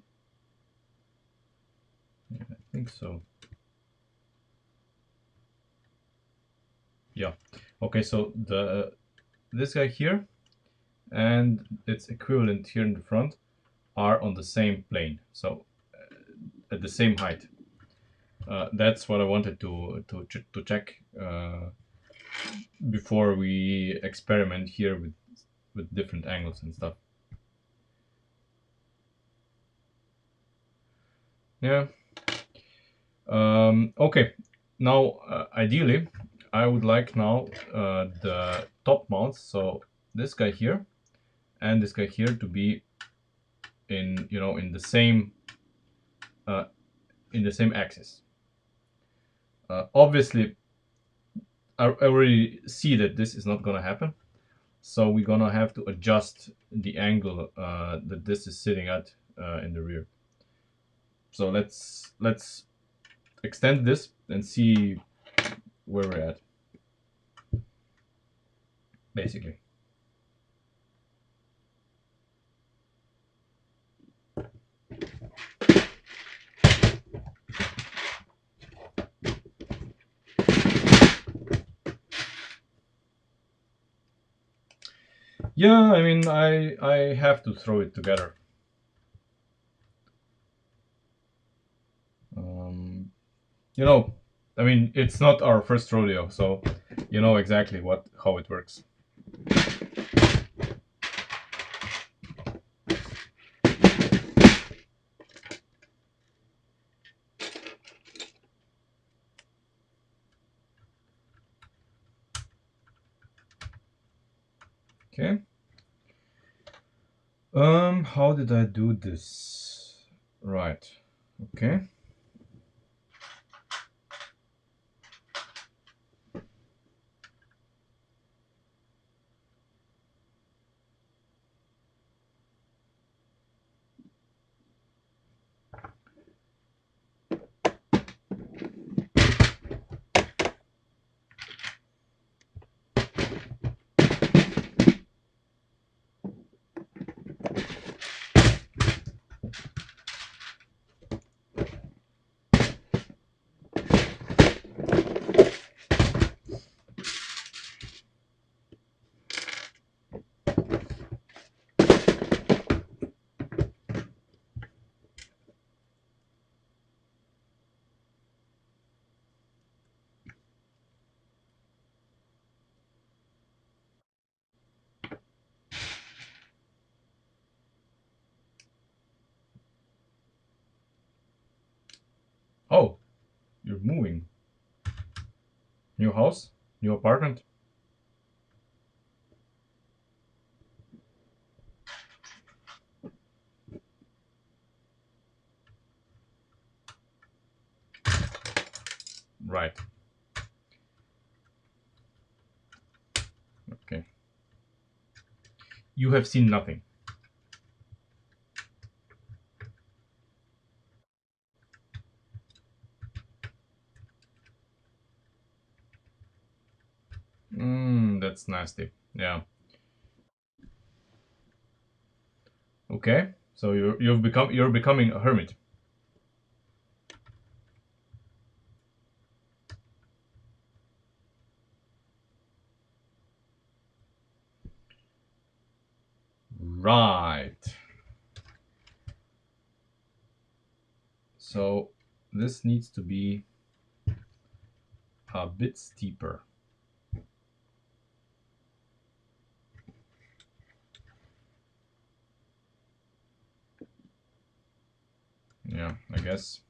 Yeah, I think so. Yeah. Okay, so this guy here and its equivalent here in the front are on the same plane, so at the same height. That's what I wanted to check before we experiment here with different angles and stuff. Yeah. Okay. Now, ideally, I would like now the top mounts, so this guy here and this guy here, to be in in the same axis. Obviously, I already see that this is not gonna happen, so we're gonna have to adjust the angle that this is sitting at in the rear. So let's extend this and see where we're at. basically. Yeah, I mean, I have to throw it together. You know, I mean, it's not our first rodeo, so you know exactly how it works. Okay. How did I do this? Right. Okay. Oh, you're moving. New house? New apartment? Right. Okay. You have seen nothing. That's nasty. Yeah. Okay. So you're becoming a hermit. Right. So this needs to be a bit steeper. Yeah, I guess.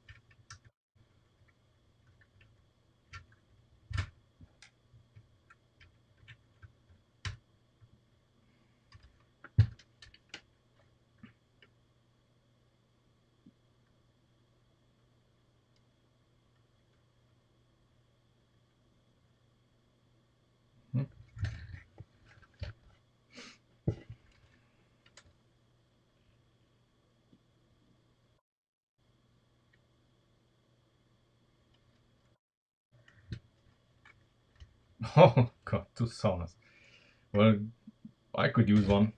Hmm. Oh god, two saunas. Well, I could use one.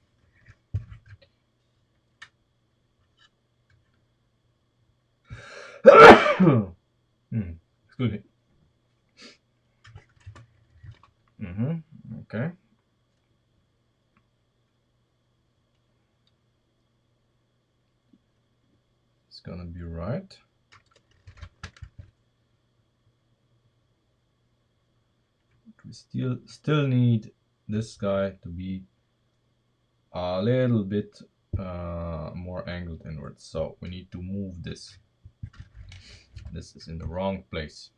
Excuse me. Okay. It's gonna be right. We still need this guy to be a little bit more angled inwards. So we need to move this. This is in the wrong place.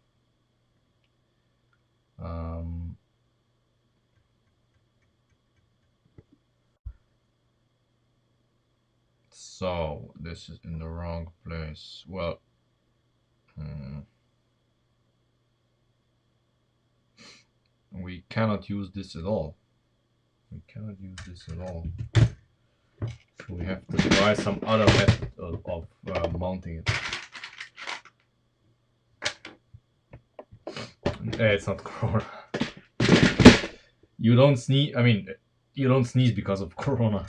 Um, so this is in the wrong place. Well, we cannot use this at all. We cannot use this at all. So we have to try some other method of mounting it. It's not Corona. You don't sneeze. I mean, you don't sneeze because of Corona.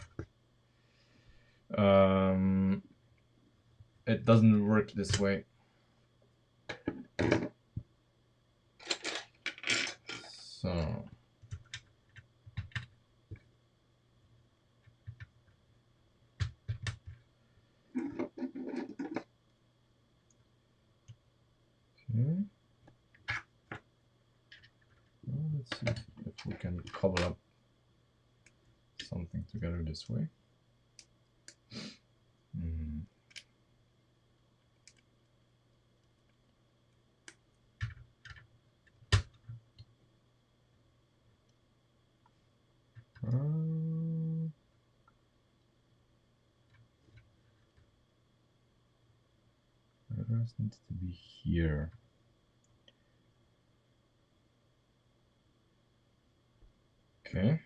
It doesn't work this way. So. Okay. Well, let's see if we can cobble up something together this way. Hmm. The rest needs to be here. Okay.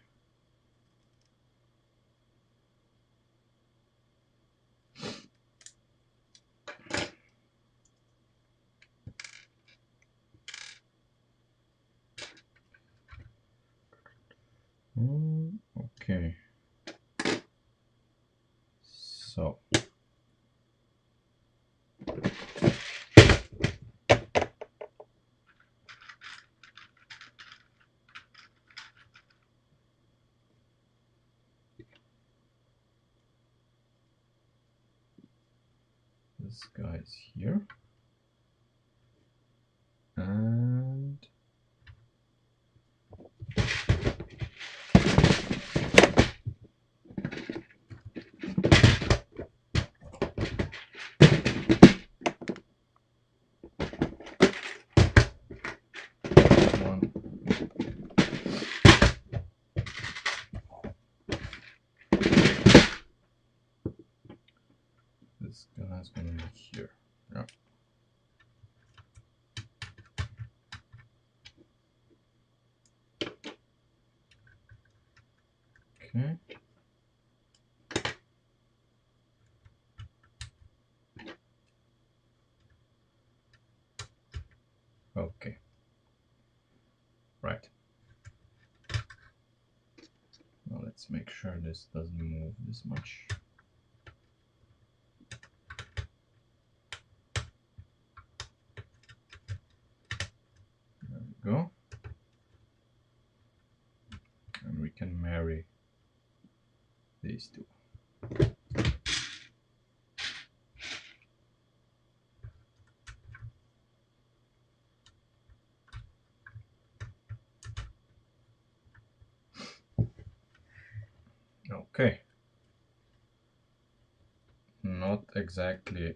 Okay. So. This guy is here. And one. This guy's gonna be here. Yeah. Okay. Okay. Right. Now let's make sure this doesn't move this much. There we go. And we can marry these two. Okay. Not exactly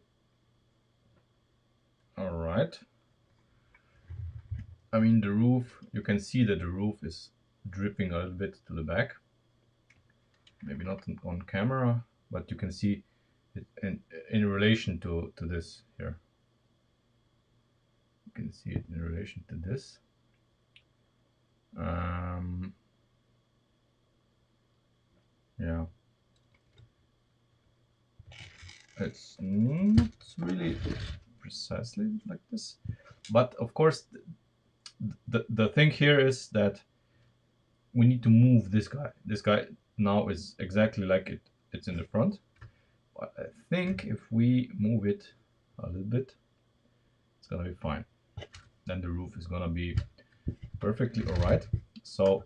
all right. I mean, the roof, you can see that the roof is dripping a little bit to the back. Maybe not on camera, but you can see it in relation to this here. You can see it in relation to this. Yeah. It's not really precisely like this. But of course, the thing here is that we need to move this guy. This guy now is exactly like it's in the front. But I think if we move it a little bit, it's gonna be fine. Then the roof is gonna be perfectly all right. So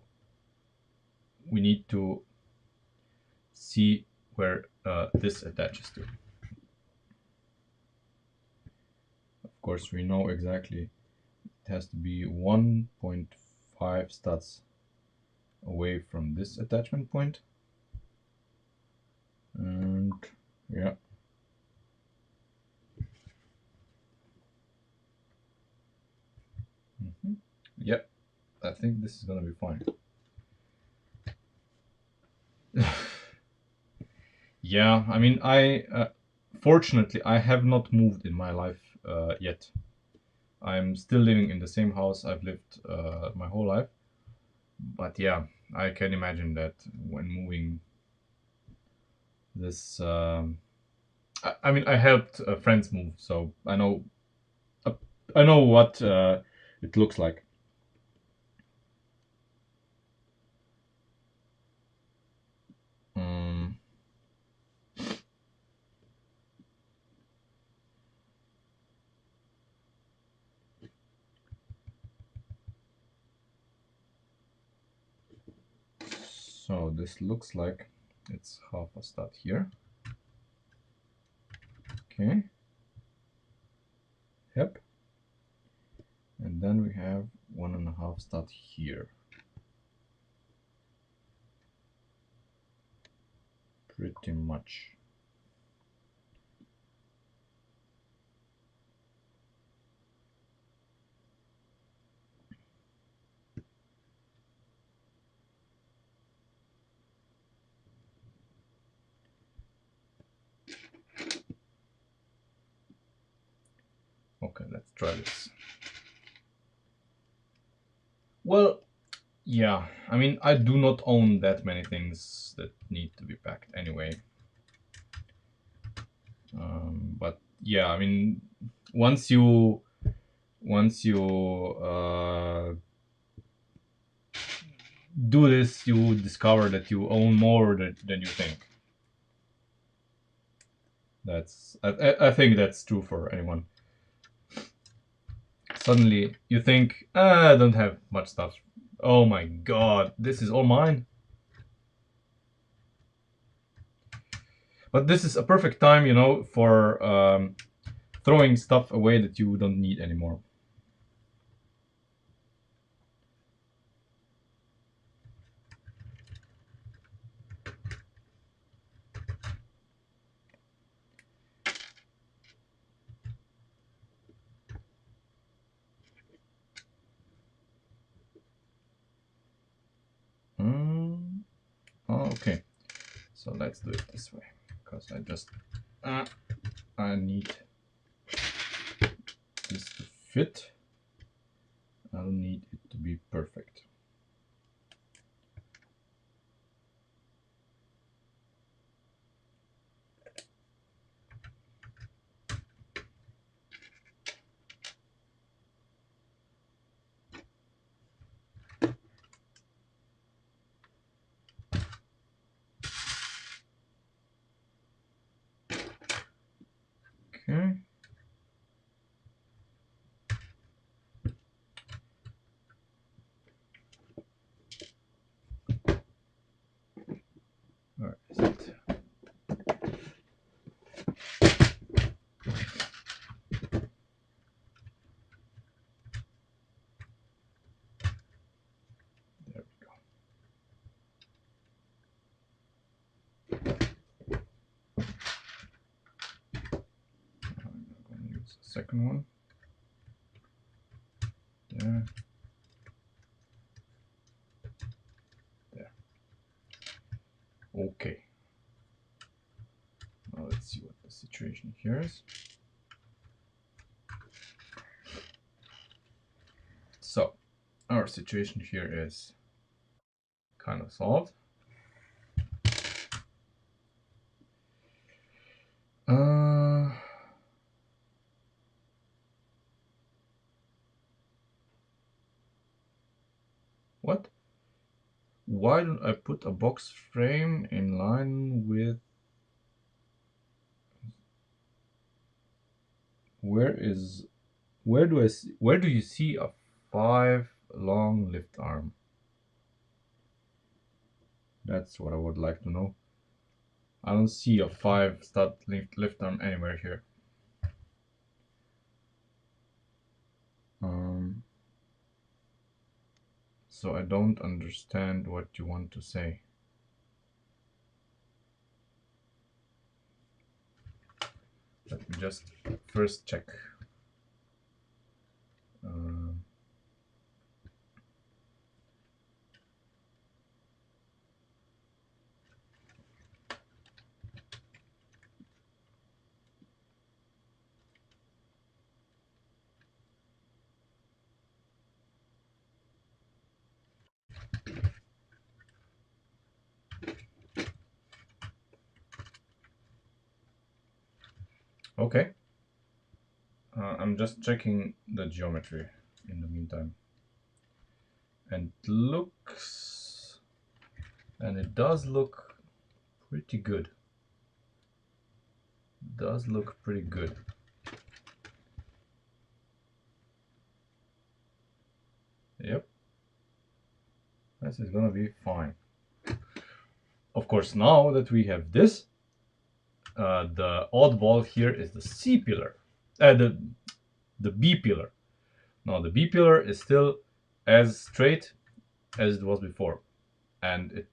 we need to see where this attaches to. Of course, we know exactly it has to be 1.5 studs away from this attachment point. And yeah. Yep, I think this is gonna be fine. Yeah, I mean, fortunately I have not moved in my life yet. I'm still living in the same house I've lived my whole life. But yeah, I can imagine that when moving this, I mean, I helped friends move, so I know what it looks like. So this looks like it's half a stud here. Okay. Yep. And then we have 1.5 stud here. Pretty much. Okay, let's try this. Well, yeah, I mean, I do not own that many things that need to be packed anyway. But yeah, I mean, once you do this, you discover that you own more than you think. I think that's true for anyone. Suddenly you think, I don't have much stuff. Oh my god, this is all mine. But this is a perfect time, you know, for throwing stuff away that you don't need anymore. Oh, okay, so let's do it this way, because I need this to fit. I don't need it to be perfect. Okay. Where is it? There we go. I'm going to use the second one. There. There. Okay. Now let's see what the situation here is. So, our situation here is kind of solved. What? Why don't I put a box frame in line with... Where do you see a 5 long lift arm? That's what I would like to know. I don't see a 5 stud lift arm anywhere here. So I don't understand what you want to say. Let me just first check. Okay. I'm just checking the geometry in the meantime. And it does look pretty good. Does look pretty good. Yep. This is gonna be fine. of course, now that we have this, the oddball here is the C pillar, the B pillar. Now the B pillar is still as straight as it was before, and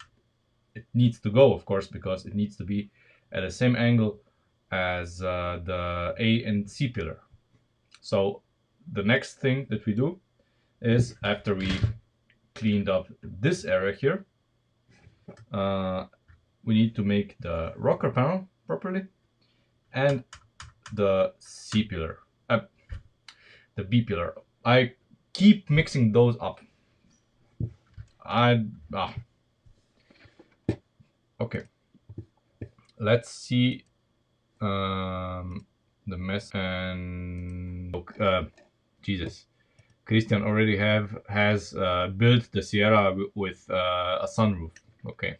it needs to go, of course, because it needs to be at the same angle as the A and C pillar. So the next thing that we do is, after we cleaned up this area here, we need to make the rocker panel properly and the C pillar, the B pillar. I keep mixing those up. Okay. Let's see the mess and Jesus. Christian already has built the Sierra with a sunroof. Okay.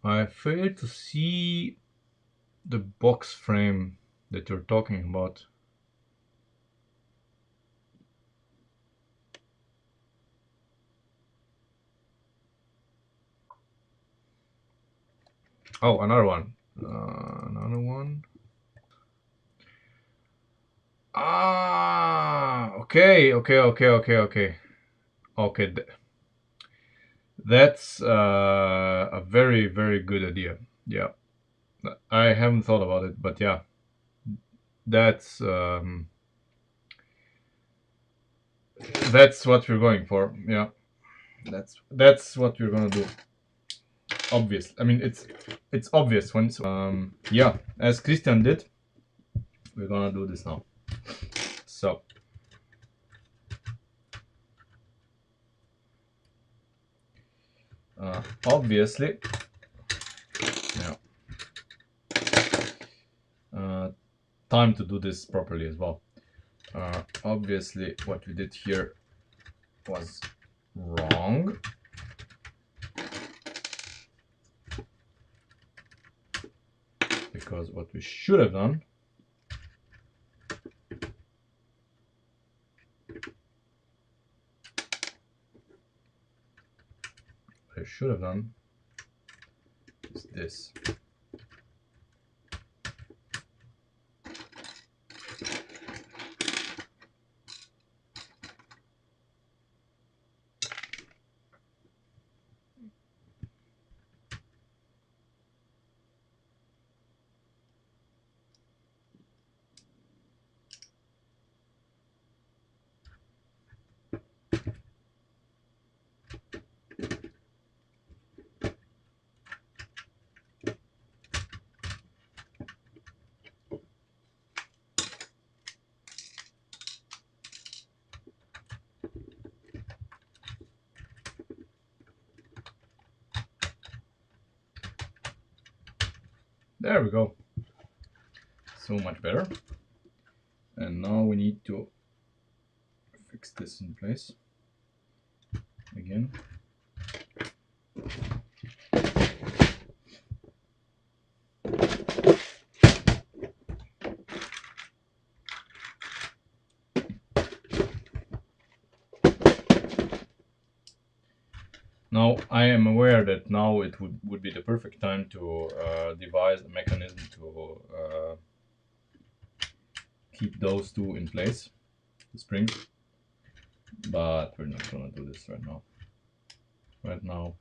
I fail to see the box frame that you're talking about. Oh, another one. Another one. Okay. Okay, that's a very, very good idea. Yeah, I haven't thought about it, but yeah, that's what we're going for. Yeah, that's what we're gonna do. Obvious. I mean, it's obvious when. Yeah, as Christian did, we're gonna do this now. So. Obviously, yeah, time to do this properly as well. Obviously, what we did here was wrong. Because what we should have done is this. There we go. So much better. And now we need to fix this in place again. Now I am aware that now it would be the perfect time to devise a mechanism to keep those two in place, the springs, but we're not gonna do this right now. Right now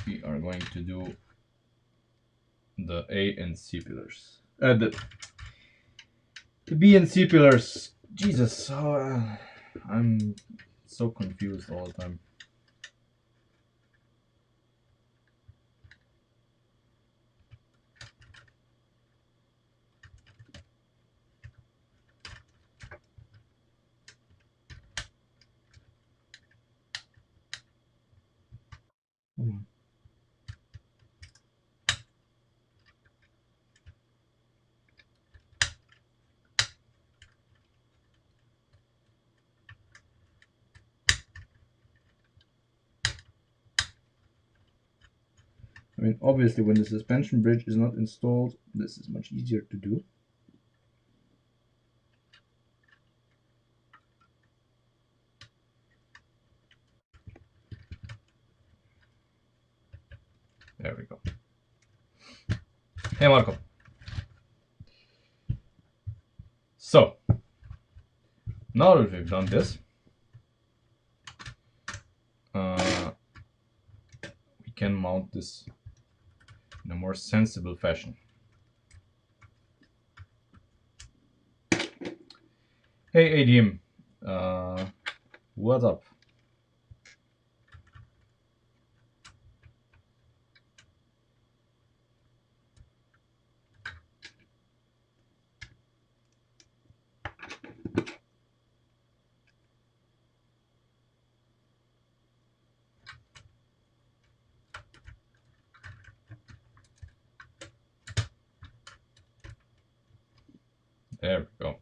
we are going to do the A and C pillars. The B and C pillars. Jesus, I'm so confused all the time. I mean, obviously, when the suspension bridge is not installed, this is much easier to do. There we go. Hey, Marco. So, now that we've done this, we can mount this in a more sensible fashion. Hey, ADM. What's up? There we go.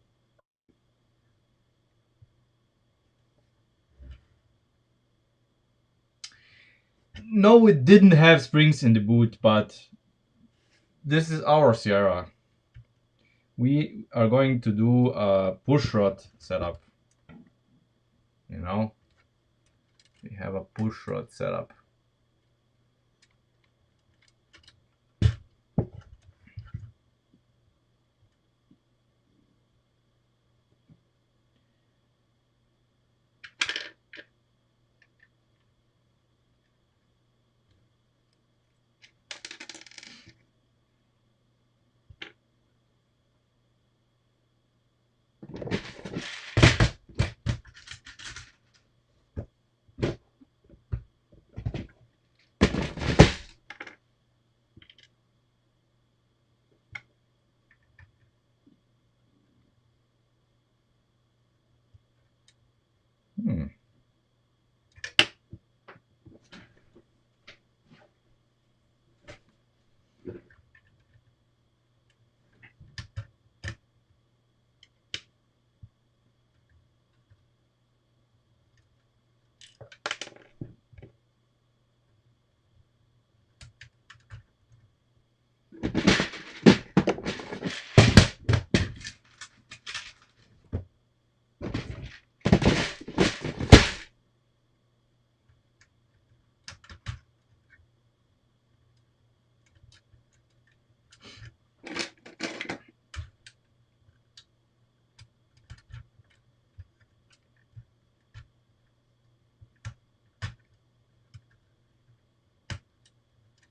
No, it didn't have springs in the boot, but this is our Sierra. We are going to do a push rod setup. You know, we have a push rod setup.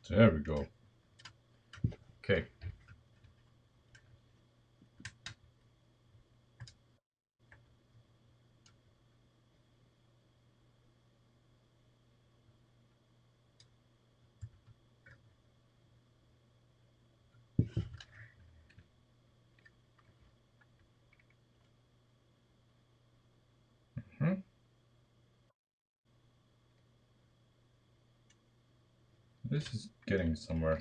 There we go. Okay. This is getting somewhere.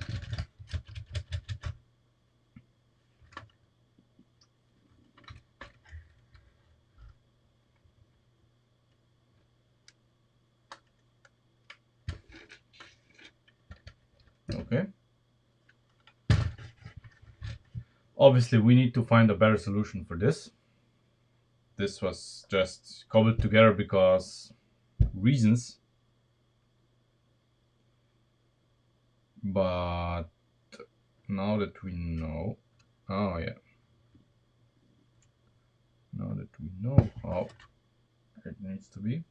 Okay. Obviously, we need to find a better solution for this. This was just cobbled together because reasons. But now that we know, oh yeah, now that we know how it needs to be.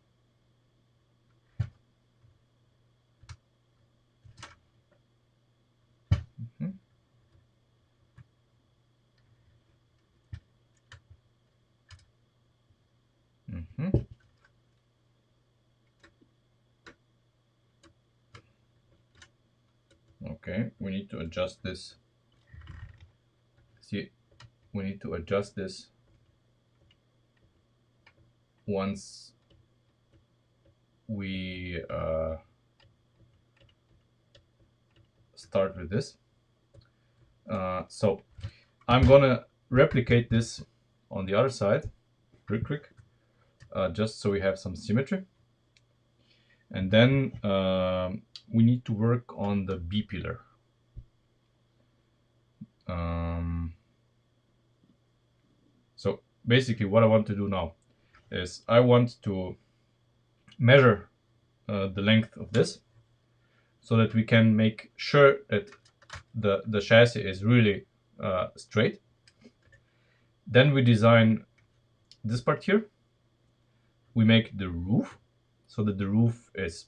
Okay, we need to adjust this. See, we need to adjust this once we start with this. So I'm gonna replicate this on the other side, real quick, just so we have some symmetry. And then we need to work on the B pillar. So basically what I want to do now is I want to measure the length of this so that we can make sure that the chassis is really straight. Then we design this part here. We make the roof so that the roof is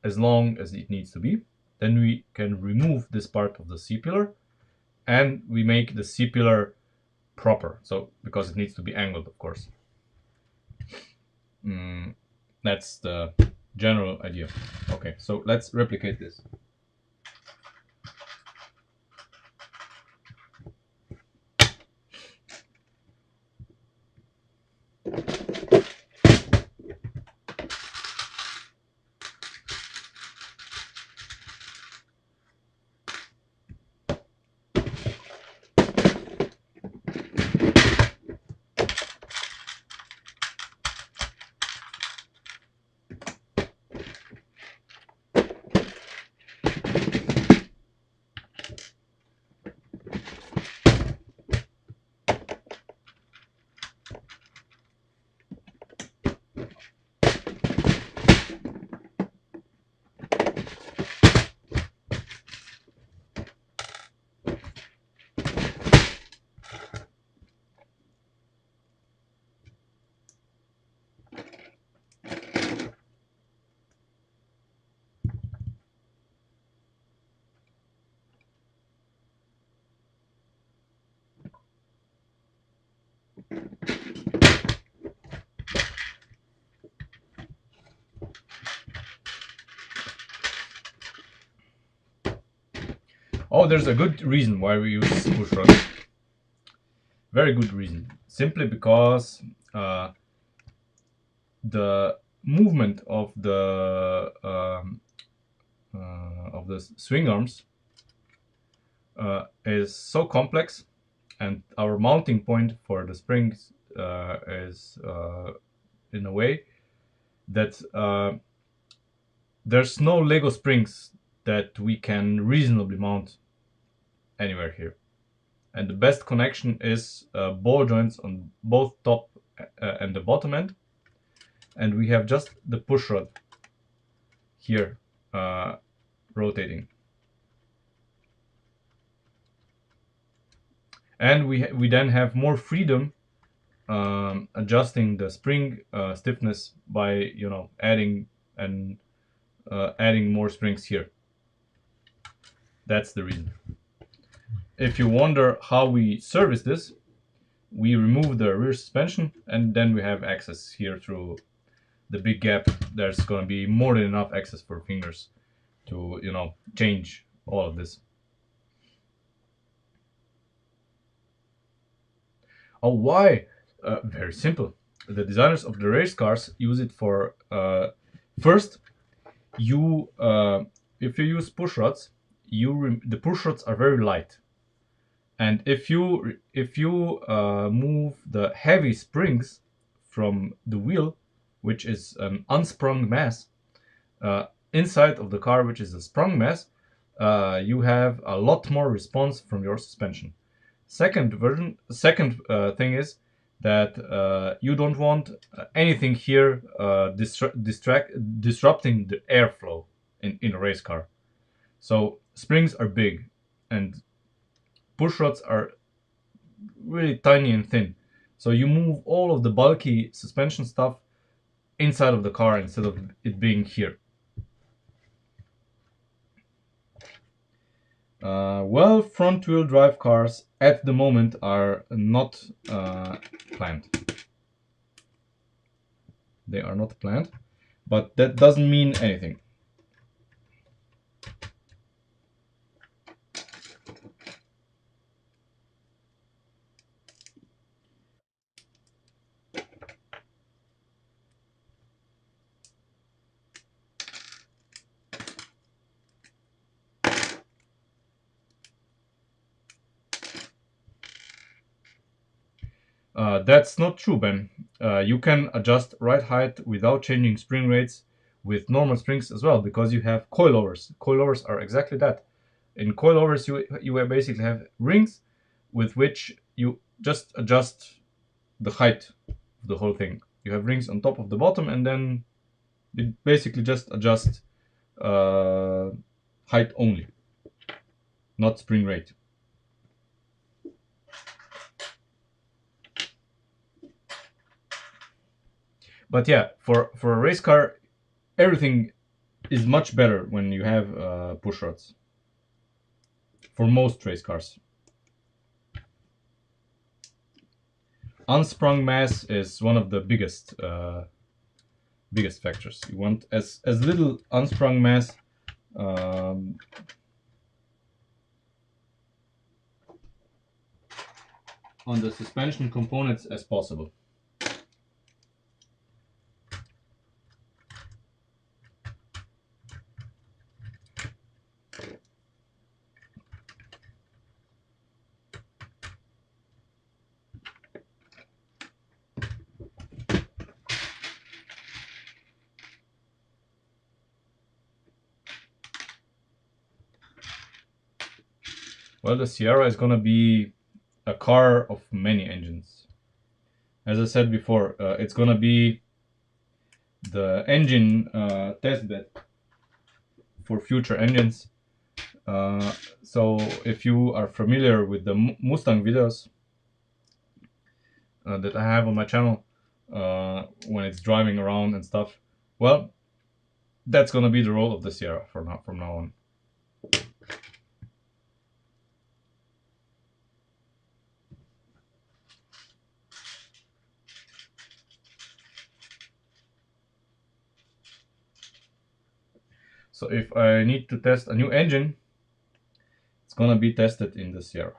as long as it needs to be. Then we can remove this part of the C-pillar and we make the C-pillar proper. So because it needs to be angled, of course. That's the general idea. Okay, so let's replicate this. Oh, there's a good reason why we use push rods. Very good reason. Simply because the movement of the swing arms is so complex, and our mounting point for the springs is in a way that there's no Lego springs that we can reasonably mount anywhere here. And the best connection is ball joints on both top and the bottom end. And we have just the push rod here rotating. And we then have more freedom adjusting the spring stiffness by adding more springs here. That's the reason. If you wonder how we service this, we remove the rear suspension and then we have access here through the big gap. There's going to be more than enough access for fingers to change all of this. Oh, why? Very simple. The designers of the race cars use it for first, you if you use push rods, the push rods are very light, and if you move the heavy springs from the wheel, which is an unsprung mass, inside of the car, which is a sprung mass, you have a lot more response from your suspension. Second thing is that you don't want anything here disrupting the airflow in a race car. So springs are big and push rods are really tiny and thin. So you move all of the bulky suspension stuff inside of the car instead of it being here. Well, front-wheel drive cars at the moment are not planned. They are not planned, but that doesn't mean anything. That's not true, Ben. You can adjust ride height without changing spring rates with normal springs as well, because you have coilovers. Coilovers are exactly that. In coilovers, you basically have rings with which you just adjust the height of the whole thing. You have rings on top of the bottom, and then you basically just adjust height only, not spring rate. But yeah, for a race car, everything is much better when you have push rods. For most race cars, unsprung mass is one of the biggest factors. You want as little unsprung mass on the suspension components as possible. Well, the Sierra is going to be a car of many engines. As I said before, it's going to be the engine testbed for future engines. So if you are familiar with the Mustang videos that I have on my channel, when it's driving around and stuff, well, that's going to be the role of the Sierra from now on. So if I need to test a new engine, it's gonna be tested in the Sierra.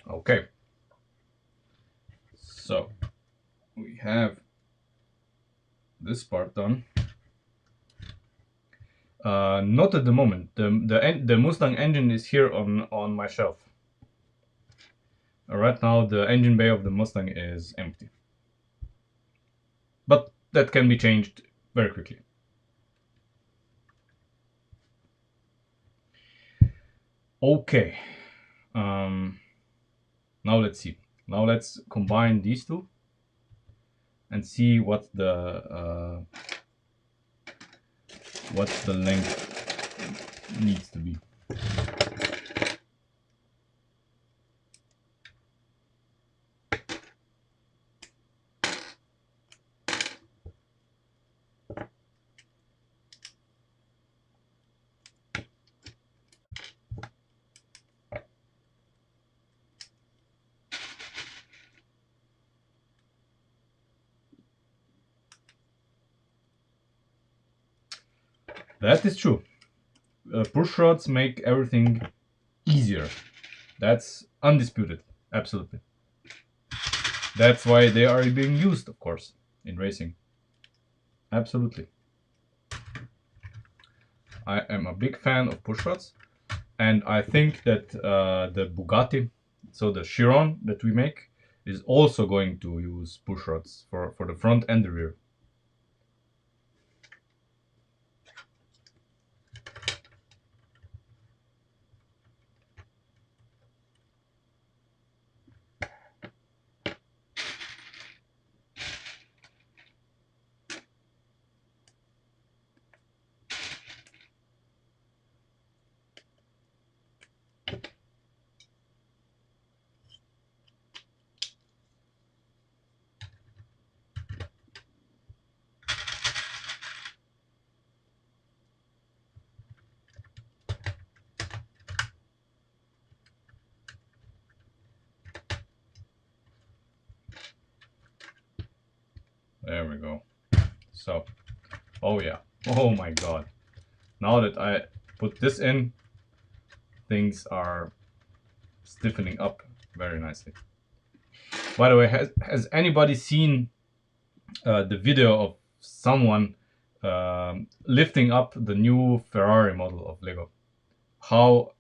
Okay. So we have this part done. Not at the moment. The Mustang engine is here on my shelf. Right now, the engine bay of the Mustang is empty, but that can be changed very quickly. Okay. Now let's see. Now let's combine these two and see what the length needs to be. That is true. Push rods make everything easier. That's undisputed. Absolutely. That's why they are being used, of course, in racing. Absolutely. I am a big fan of push rods, and I think that the Bugatti, so the Chiron that we make, is also going to use push rods for the front and the rear. There we go. So, oh yeah, oh my god. Now that I put this in, things are stiffening up very nicely. By the way, has anybody seen the video of someone lifting up the new Ferrari model of Lego? How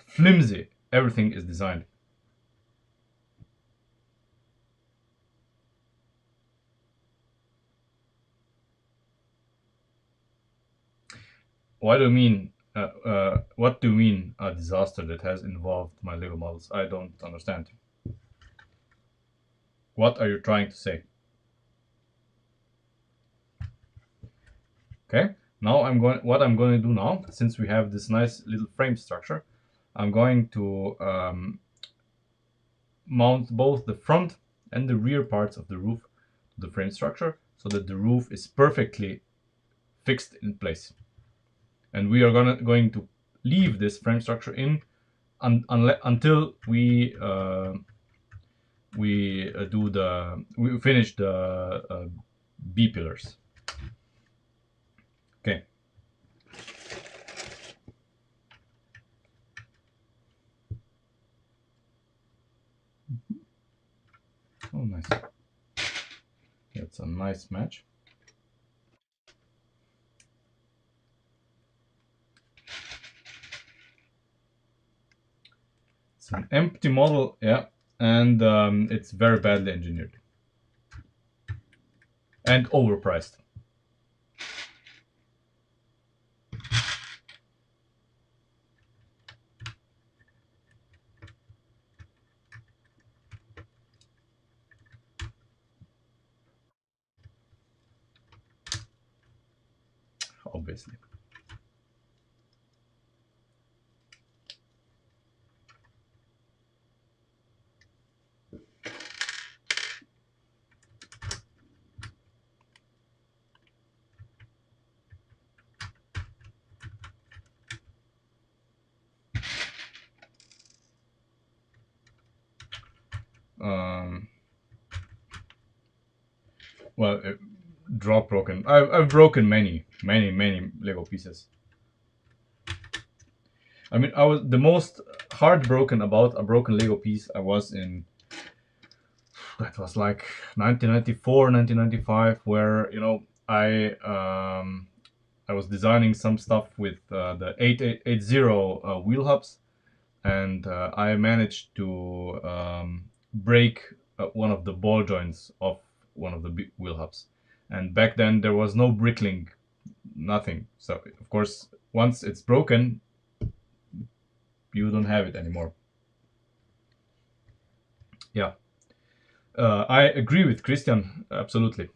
flimsy everything is designed. What do you mean? What do you mean a disaster that has involved my Lego models? I don't understand. What are you trying to say? Okay. Now what I'm going to do now, since we have this nice little frame structure, I'm going to mount both the front and the rear parts of the roof to the frame structure so that the roof is perfectly fixed in place. And we are going to leave this frame structure in until we finish the B pillars. Okay. Oh, nice. That's a nice match. It's an empty model, yeah, and it's very badly engineered and overpriced. Obviously. Well, drop broken. I've broken many Lego pieces. I mean, I was the most heartbroken about a broken Lego piece. I was in, that was like 1994, 1995, where I was designing some stuff with the 8880 wheel hubs, and I managed to break one of the ball joints of one of the wheel hubs. And back then there was no brickling, nothing. So of course, once it's broken, you don't have it anymore. Yeah, I agree with Christian, absolutely.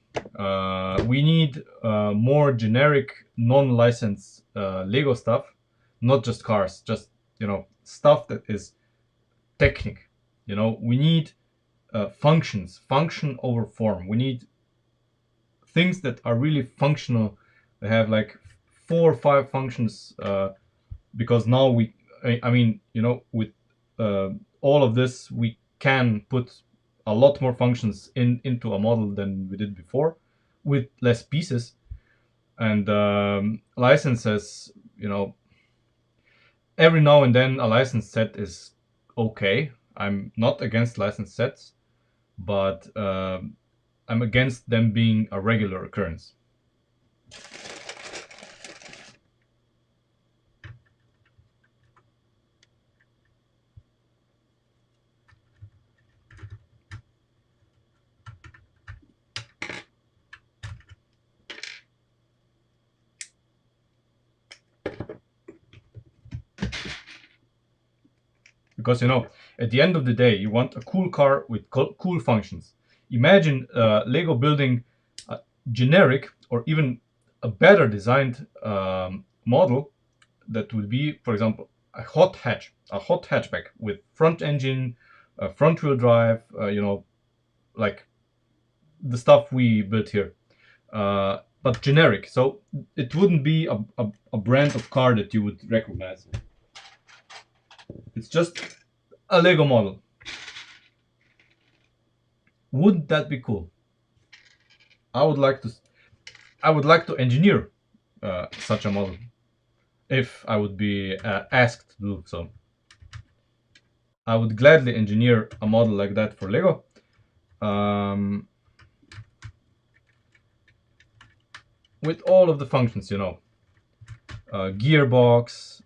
We need more generic, non-licensed Lego stuff, not just cars, just stuff that is technic. We need function over form. We need things that are really functional. They have like 4 or 5 functions, because now I mean, with all of this, we can put a lot more functions into a model than we did before, with less pieces. And licenses, every now and then a license set is okay. I'm not against license sets, but I'm against them being a regular occurrence. Because at the end of the day, you want a cool car with cool functions. Imagine Lego building a generic or even a better designed model that would be, for example, a hot hatchback with front engine, front wheel drive, like the stuff we built here, but generic. So it wouldn't be a brand of car that you would recognize. It's just a Lego model. Wouldn't that be cool? I would like to engineer such a model. if I would be asked to do so. I would gladly engineer a model like that for Lego. With all of the functions, you know, gearbox,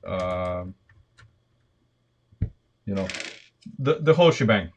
you know, the whole shebang.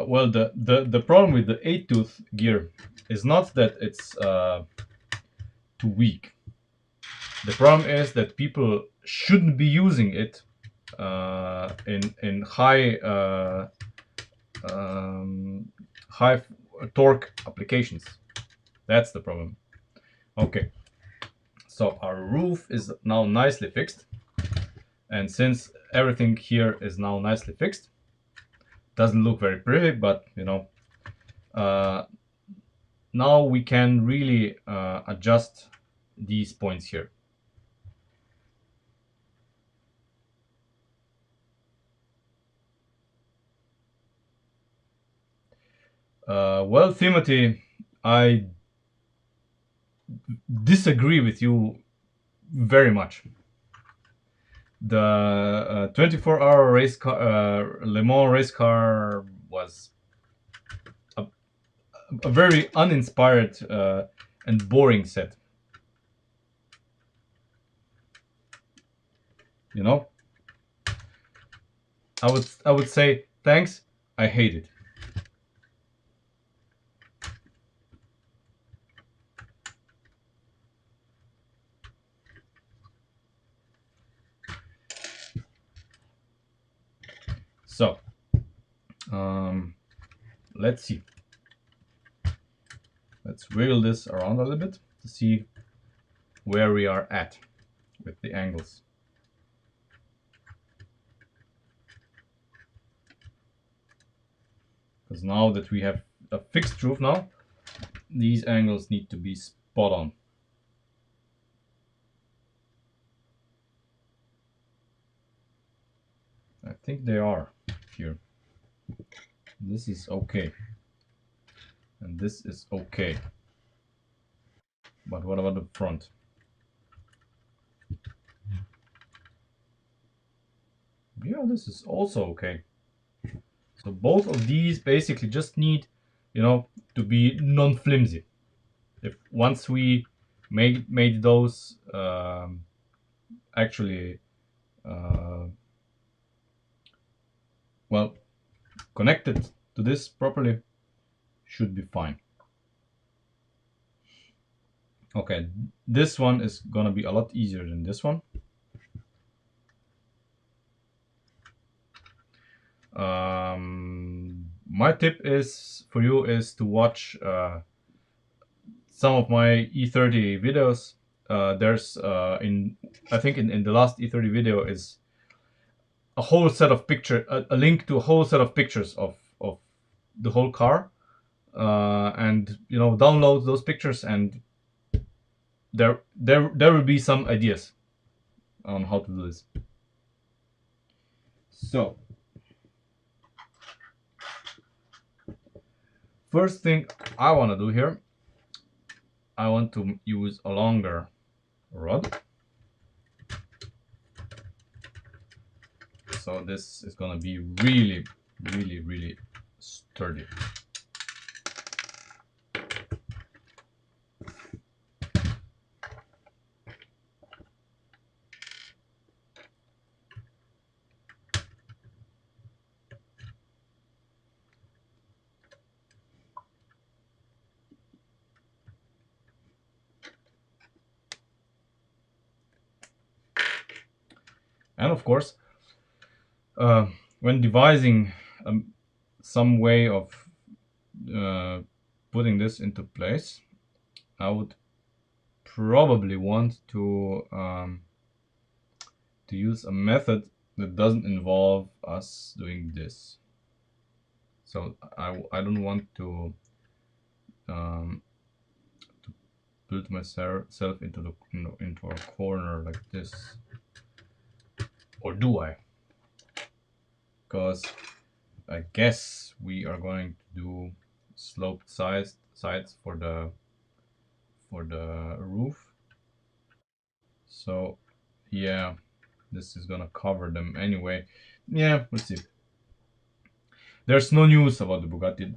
Well, the problem with the 8-tooth gear is not that it's too weak. The problem is that people shouldn't be using it in high torque applications. That's the problem. Okay, so our roof is now nicely fixed, and since everything here is now nicely fixed, doesn't look very pretty, but you know, now we can really adjust these points here. Well, Timothy, I disagree with you very much. The 24-hour race car, Le Mans race car was a very uninspired and boring set. You know, I would say thanks. I hate it. So, let's see. Let's wiggle this around a little bit to see where we are at with the angles. Because now that we have a fixed roof now, these angles need to be spot on. I think they are here. This is okay. And this is okay. But what about the front? Yeah, this is also okay. So both of these basically just need, you know, to be non-flimsy. If once we made those actually well connected to this properly, should be fine. Okay, this one is gonna be a lot easier than this one. My tip is for you is to watch some of my E30 videos. There's I think in the last E30 video is a whole set of a link to a whole set of pictures of the whole car, and you know, download those pictures, and there will be some ideas on how to do this. So first thing I want to do here, I want to use a longer rod. So this is gonna be really, really, really sturdy. And of course, when devising some way of putting this into place, I would probably want to to use a method that doesn't involve us doing this. So I don't want to build myself into the into a corner like this, or do I? Because I guess we are going to do sloped sides for the roof. So yeah, this is gonna cover them anyway. Yeah, let's see. There's no news about the Bugatti.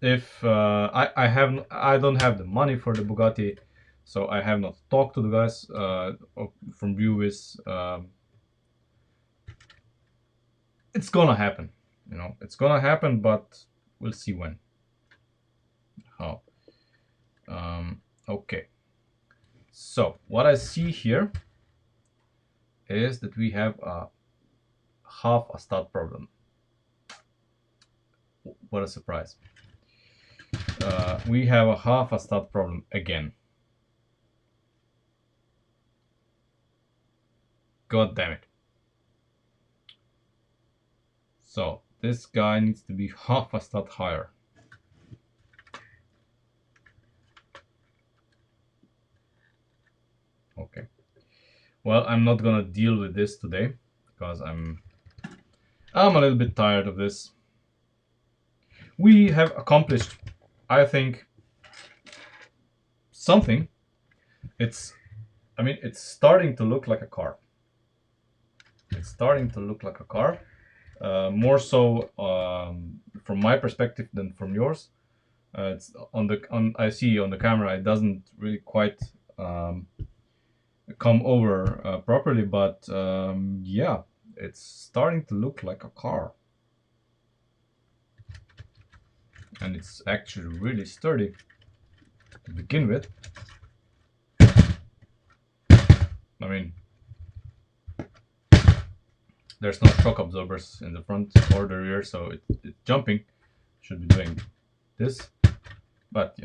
If I don't have the money for the Bugatti, so I have not talked to the guys from Viewis. It's gonna happen, it's gonna happen, but we'll see when. How? Okay. So what I see here is that we have a half a stud problem. What a surprise. We have a half a stud problem again. God damn it. So this guy needs to be half a stud higher. Okay. Well, I'm not gonna deal with this today because I'm a little bit tired of this. We have accomplished, I think, something. It's starting to look like a car. It's starting to look like a car. More so from my perspective than from yours. It's I see on the camera it doesn't really quite come over properly, but yeah, it's starting to look like a car, and it's actually really sturdy to begin with. I mean, there's no shock absorbers in the front or the rear, so it's jumping. Should be doing this, but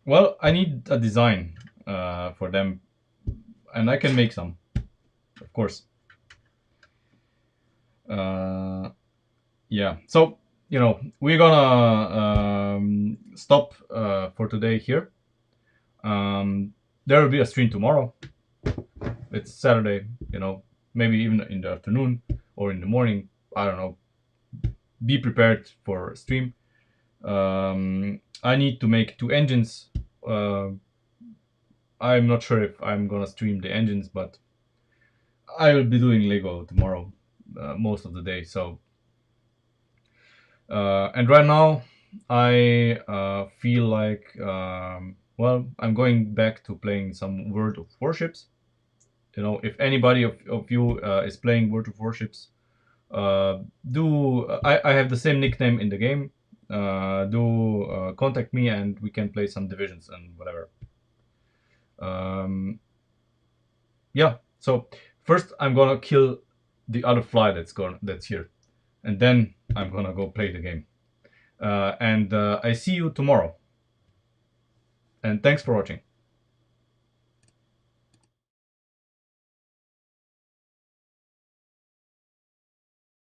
well, I need a design for them, and I can make some, of course. Yeah, so we're gonna stop for today here. There will be a stream tomorrow. It's Saturday, maybe even in the afternoon or in the morning. I don't know. Be prepared for a stream. I need to make 2 engines. I'm not sure if I'm gonna stream the engines, but I will be doing Lego tomorrow most of the day. So, and right now I feel like, well, I'm going back to playing some World of Warships. If anybody of you is playing World of Warships, I have the same nickname in the game. Do contact me and we can play some divisions and whatever. Yeah. So first I'm gonna kill the other fly that's here, and then I'm gonna go play the game. And I see you tomorrow. And thanks for watching.